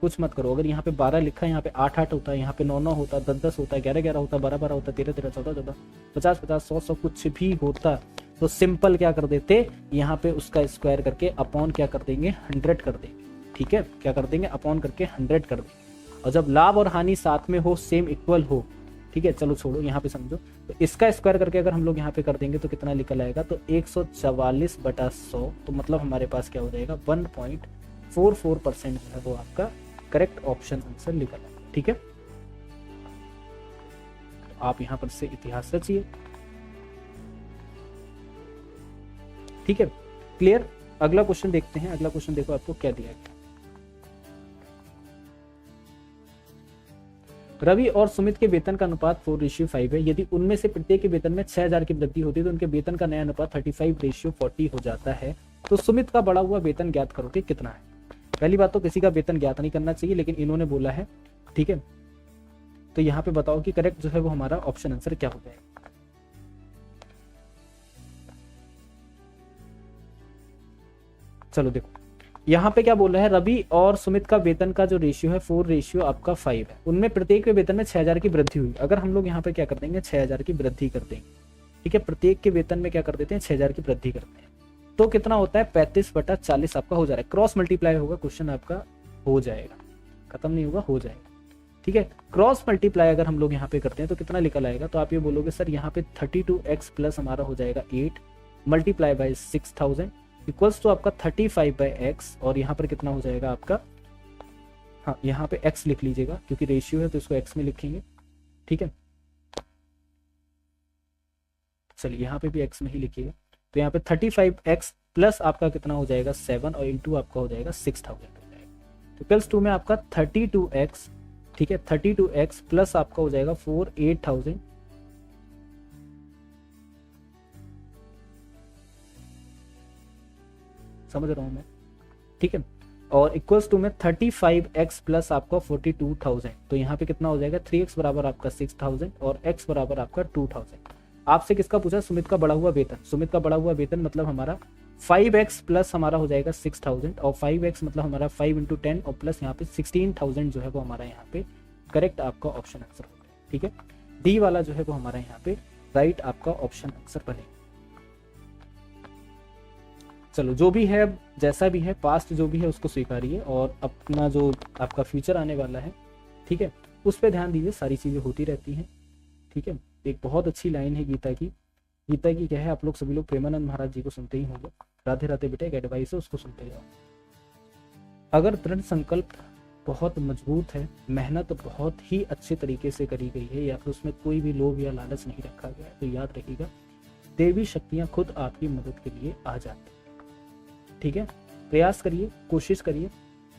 कुछ मत करो। अगर यहाँ पे 12 लिखा है, यहाँ पे 8-8 होता है, यहाँ पे 9-9 होता है, 10-10 होता है, 11-11 होता है, 12-12 होता है, 13-13, 14-14, 50-50, 100-100 कुछ भी होता, तो सिंपल क्या कर देते, यहाँ पे उसका स्क्वायर करके अपॉन क्या कर देंगे 100 कर देंगे, ठीक है। क्या कर देंगे अपॉन करके 100 कर देंगे। और जब लाभ और हानि साथ में हो, सेम इक्वल हो, ठीक है, चलो छोड़ो यहाँ पे समझो, तो इसका स्क्वायर करके अगर हम लोग यहाँ पे कर देंगे तो कितना निकल आएगा, तो 144/100, तो मतलब हमारे पास क्या हो जाएगा 1.44% जो है वो आपका करेक्ट ऑप्शन आंसर निकल आएगा, ठीक है। तो आप यहाँ पर से इतिहास रचिए, ठीक है, क्लियर। अगला क्वेश्चन देखते हैं। अगला क्वेश्चन देखो आपको क्या दिया गया। रवि और सुमित के वेतन का अनुपात 4:5 है। यदि उनमें से प्रत्येक के वेतन में 6000 की वृद्धि होती है तो उनके वेतन का नया अनुपात 35:40 हो जाता है। तो सुमित का बढ़ा हुआ वेतन ज्ञात करो कि कितना है। पहली बात तो किसी का वेतन ज्ञात नहीं करना चाहिए, लेकिन इन्होंने बोला है, ठीक है। तो यहाँ पे बताओ कि करेक्ट जो है वो हमारा ऑप्शन आंसर क्या हो जाएगा। चलो देखो यहाँ पे क्या बोल रहा है, रवि और सुमित का वेतन का जो रेशियो है 4:5 है। उनमें प्रत्येक के वेतन में 6000 की वृद्धि हुई। अगर हम लोग यहाँ पे क्या कर देंगे 6000 की वृद्धि कर देंगे, ठीक है। प्रत्येक के वेतन में क्या कर देते हैं 6000 की वृद्धि करते हैं, तो कितना होता है 35/40 आपका हो जा रहा है। क्रॉस मल्टीप्लाई होगा, क्वेश्चन आपका हो जाएगा, खत्म नहीं होगा, हो जाएगा, ठीक है। क्रॉस मल्टीप्लाई अगर हम लोग यहाँ पे करते हैं तो कितना निकल आएगा, तो आप ये बोलोगे सर यहाँ पे 32x प्लस हमारा हो जाएगा 8 मल्टीप्लाई बाय 6000 इक्वल्स टू आपका 35/x, और यहाँ पर कितना हो जाएगा आपका, हाँ यहाँ पे x लिख लीजिएगा क्योंकि रेशियो है तो इसको x में लिखेंगे, ठीक है। चलिए यहाँ पे भी x में ही लिखिएगा, तो यहाँ पे 35x प्लस आपका कितना हो जाएगा 7 और इंटू आपका हो जाएगा 6000 हो जाएगा। तो प्लस 2 में आपका 32x, ठीक है, 32x प्लस आपका हो जाएगा 8000, समझ रहा हूं मैं, ठीक है। और इक्वल्स टू में 35x प्लस आपका 42000, तो यहाँ पे कितना हो जाएगा 3x बराबर आपका 6000 और x बराबर आपका 2000। आपसे किसका पूछा, सुमित का बढ़ा हुआ वेतन। सुमित का बढ़ा हुआ वेतन मतलब हमारा 5x प्लस हमारा हो जाएगा 6000, और 5x मतलब हमारा 5 × 10 और प्लस यहाँ पे 16000 जो है वो हमारा यहाँ पे करेक्ट आपका ऑप्शन आंसर हो गया, ठीक है। डी वाला जो है वो हमारा यहाँ पे राइट आपका ऑप्शन आंसर बनेगा। चलो जो भी है, जैसा भी है, पास्ट जो भी है उसको स्वीकारिए और अपना जो आपका फ्यूचर आने वाला है, ठीक है, उस पर ध्यान दीजिए। सारी चीज़ें होती रहती हैं, ठीक है। एक बहुत अच्छी लाइन है गीता की क्या है, आप लोग सभी लोग प्रेमानंद महाराज जी को सुनते ही होंगे, राधे राधे बेटा, एक एडवाइस है उसको सुनते जाओ। अगर दृढ़ संकल्प बहुत मजबूत है, मेहनत बहुत ही अच्छे तरीके से करी गई है, या फिर उसमें कोई भी लोभ या लालच नहीं रखा गया है, तो याद रखिएगा देवी शक्तियाँ खुद आपकी मदद के लिए आ जाती हैं, ठीक है। प्रयास करिए, कोशिश करिए,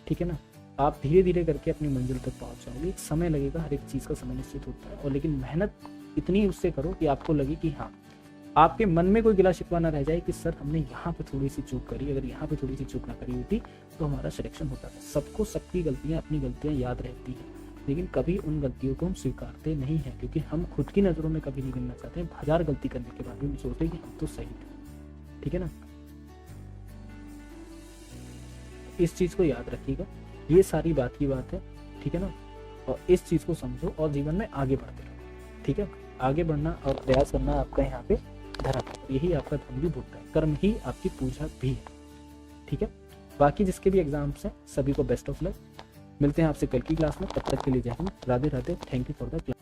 ठीक है ना। आप धीरे धीरे करके अपनी मंजिल तक पहुंच जाओगे। एक समय लगेगा, हर एक चीज़ का समय निश्चित होता है, और लेकिन मेहनत इतनी उससे करो कि आपको लगे कि हाँ, आपके मन में कोई गिला शिकवा ना रह जाए कि सर हमने यहाँ पे थोड़ी सी चूक करी, अगर यहाँ पे थोड़ी सी चूक ना करी होती तो हमारा सिलेक्शन होता था। सबको सबकी गलतियाँ, अपनी गलतियाँ याद रहती हैं, लेकिन कभी उन गलतियों को हम स्वीकारते नहीं हैं, क्योंकि हम खुद की नज़रों में कभी नहीं गिनना चाहते हैं। 1000 गलती करने के बाद भी हम सोचते हैं कि हम तो सही थे, ठीक है ना। इस चीज़ को याद रखिएगा, ये सारी बात की बात है, ठीक है ना। और इस चीज़ को समझो और जीवन में आगे बढ़ते रहो, ठीक है। आगे बढ़ना और प्रयास करना आपका यहाँ पे धर्म है, यही आपका धर्म भी बोलता है, कर्म ही आपकी पूजा भी है, ठीक है। बाकी जिसके भी एग्जाम्स हैं सभी को बेस्ट ऑफ लक। मिलते हैं आपसे कल की क्लास में, तब तक के लिए जय Hind, Radhe Radhe, thank you for the class.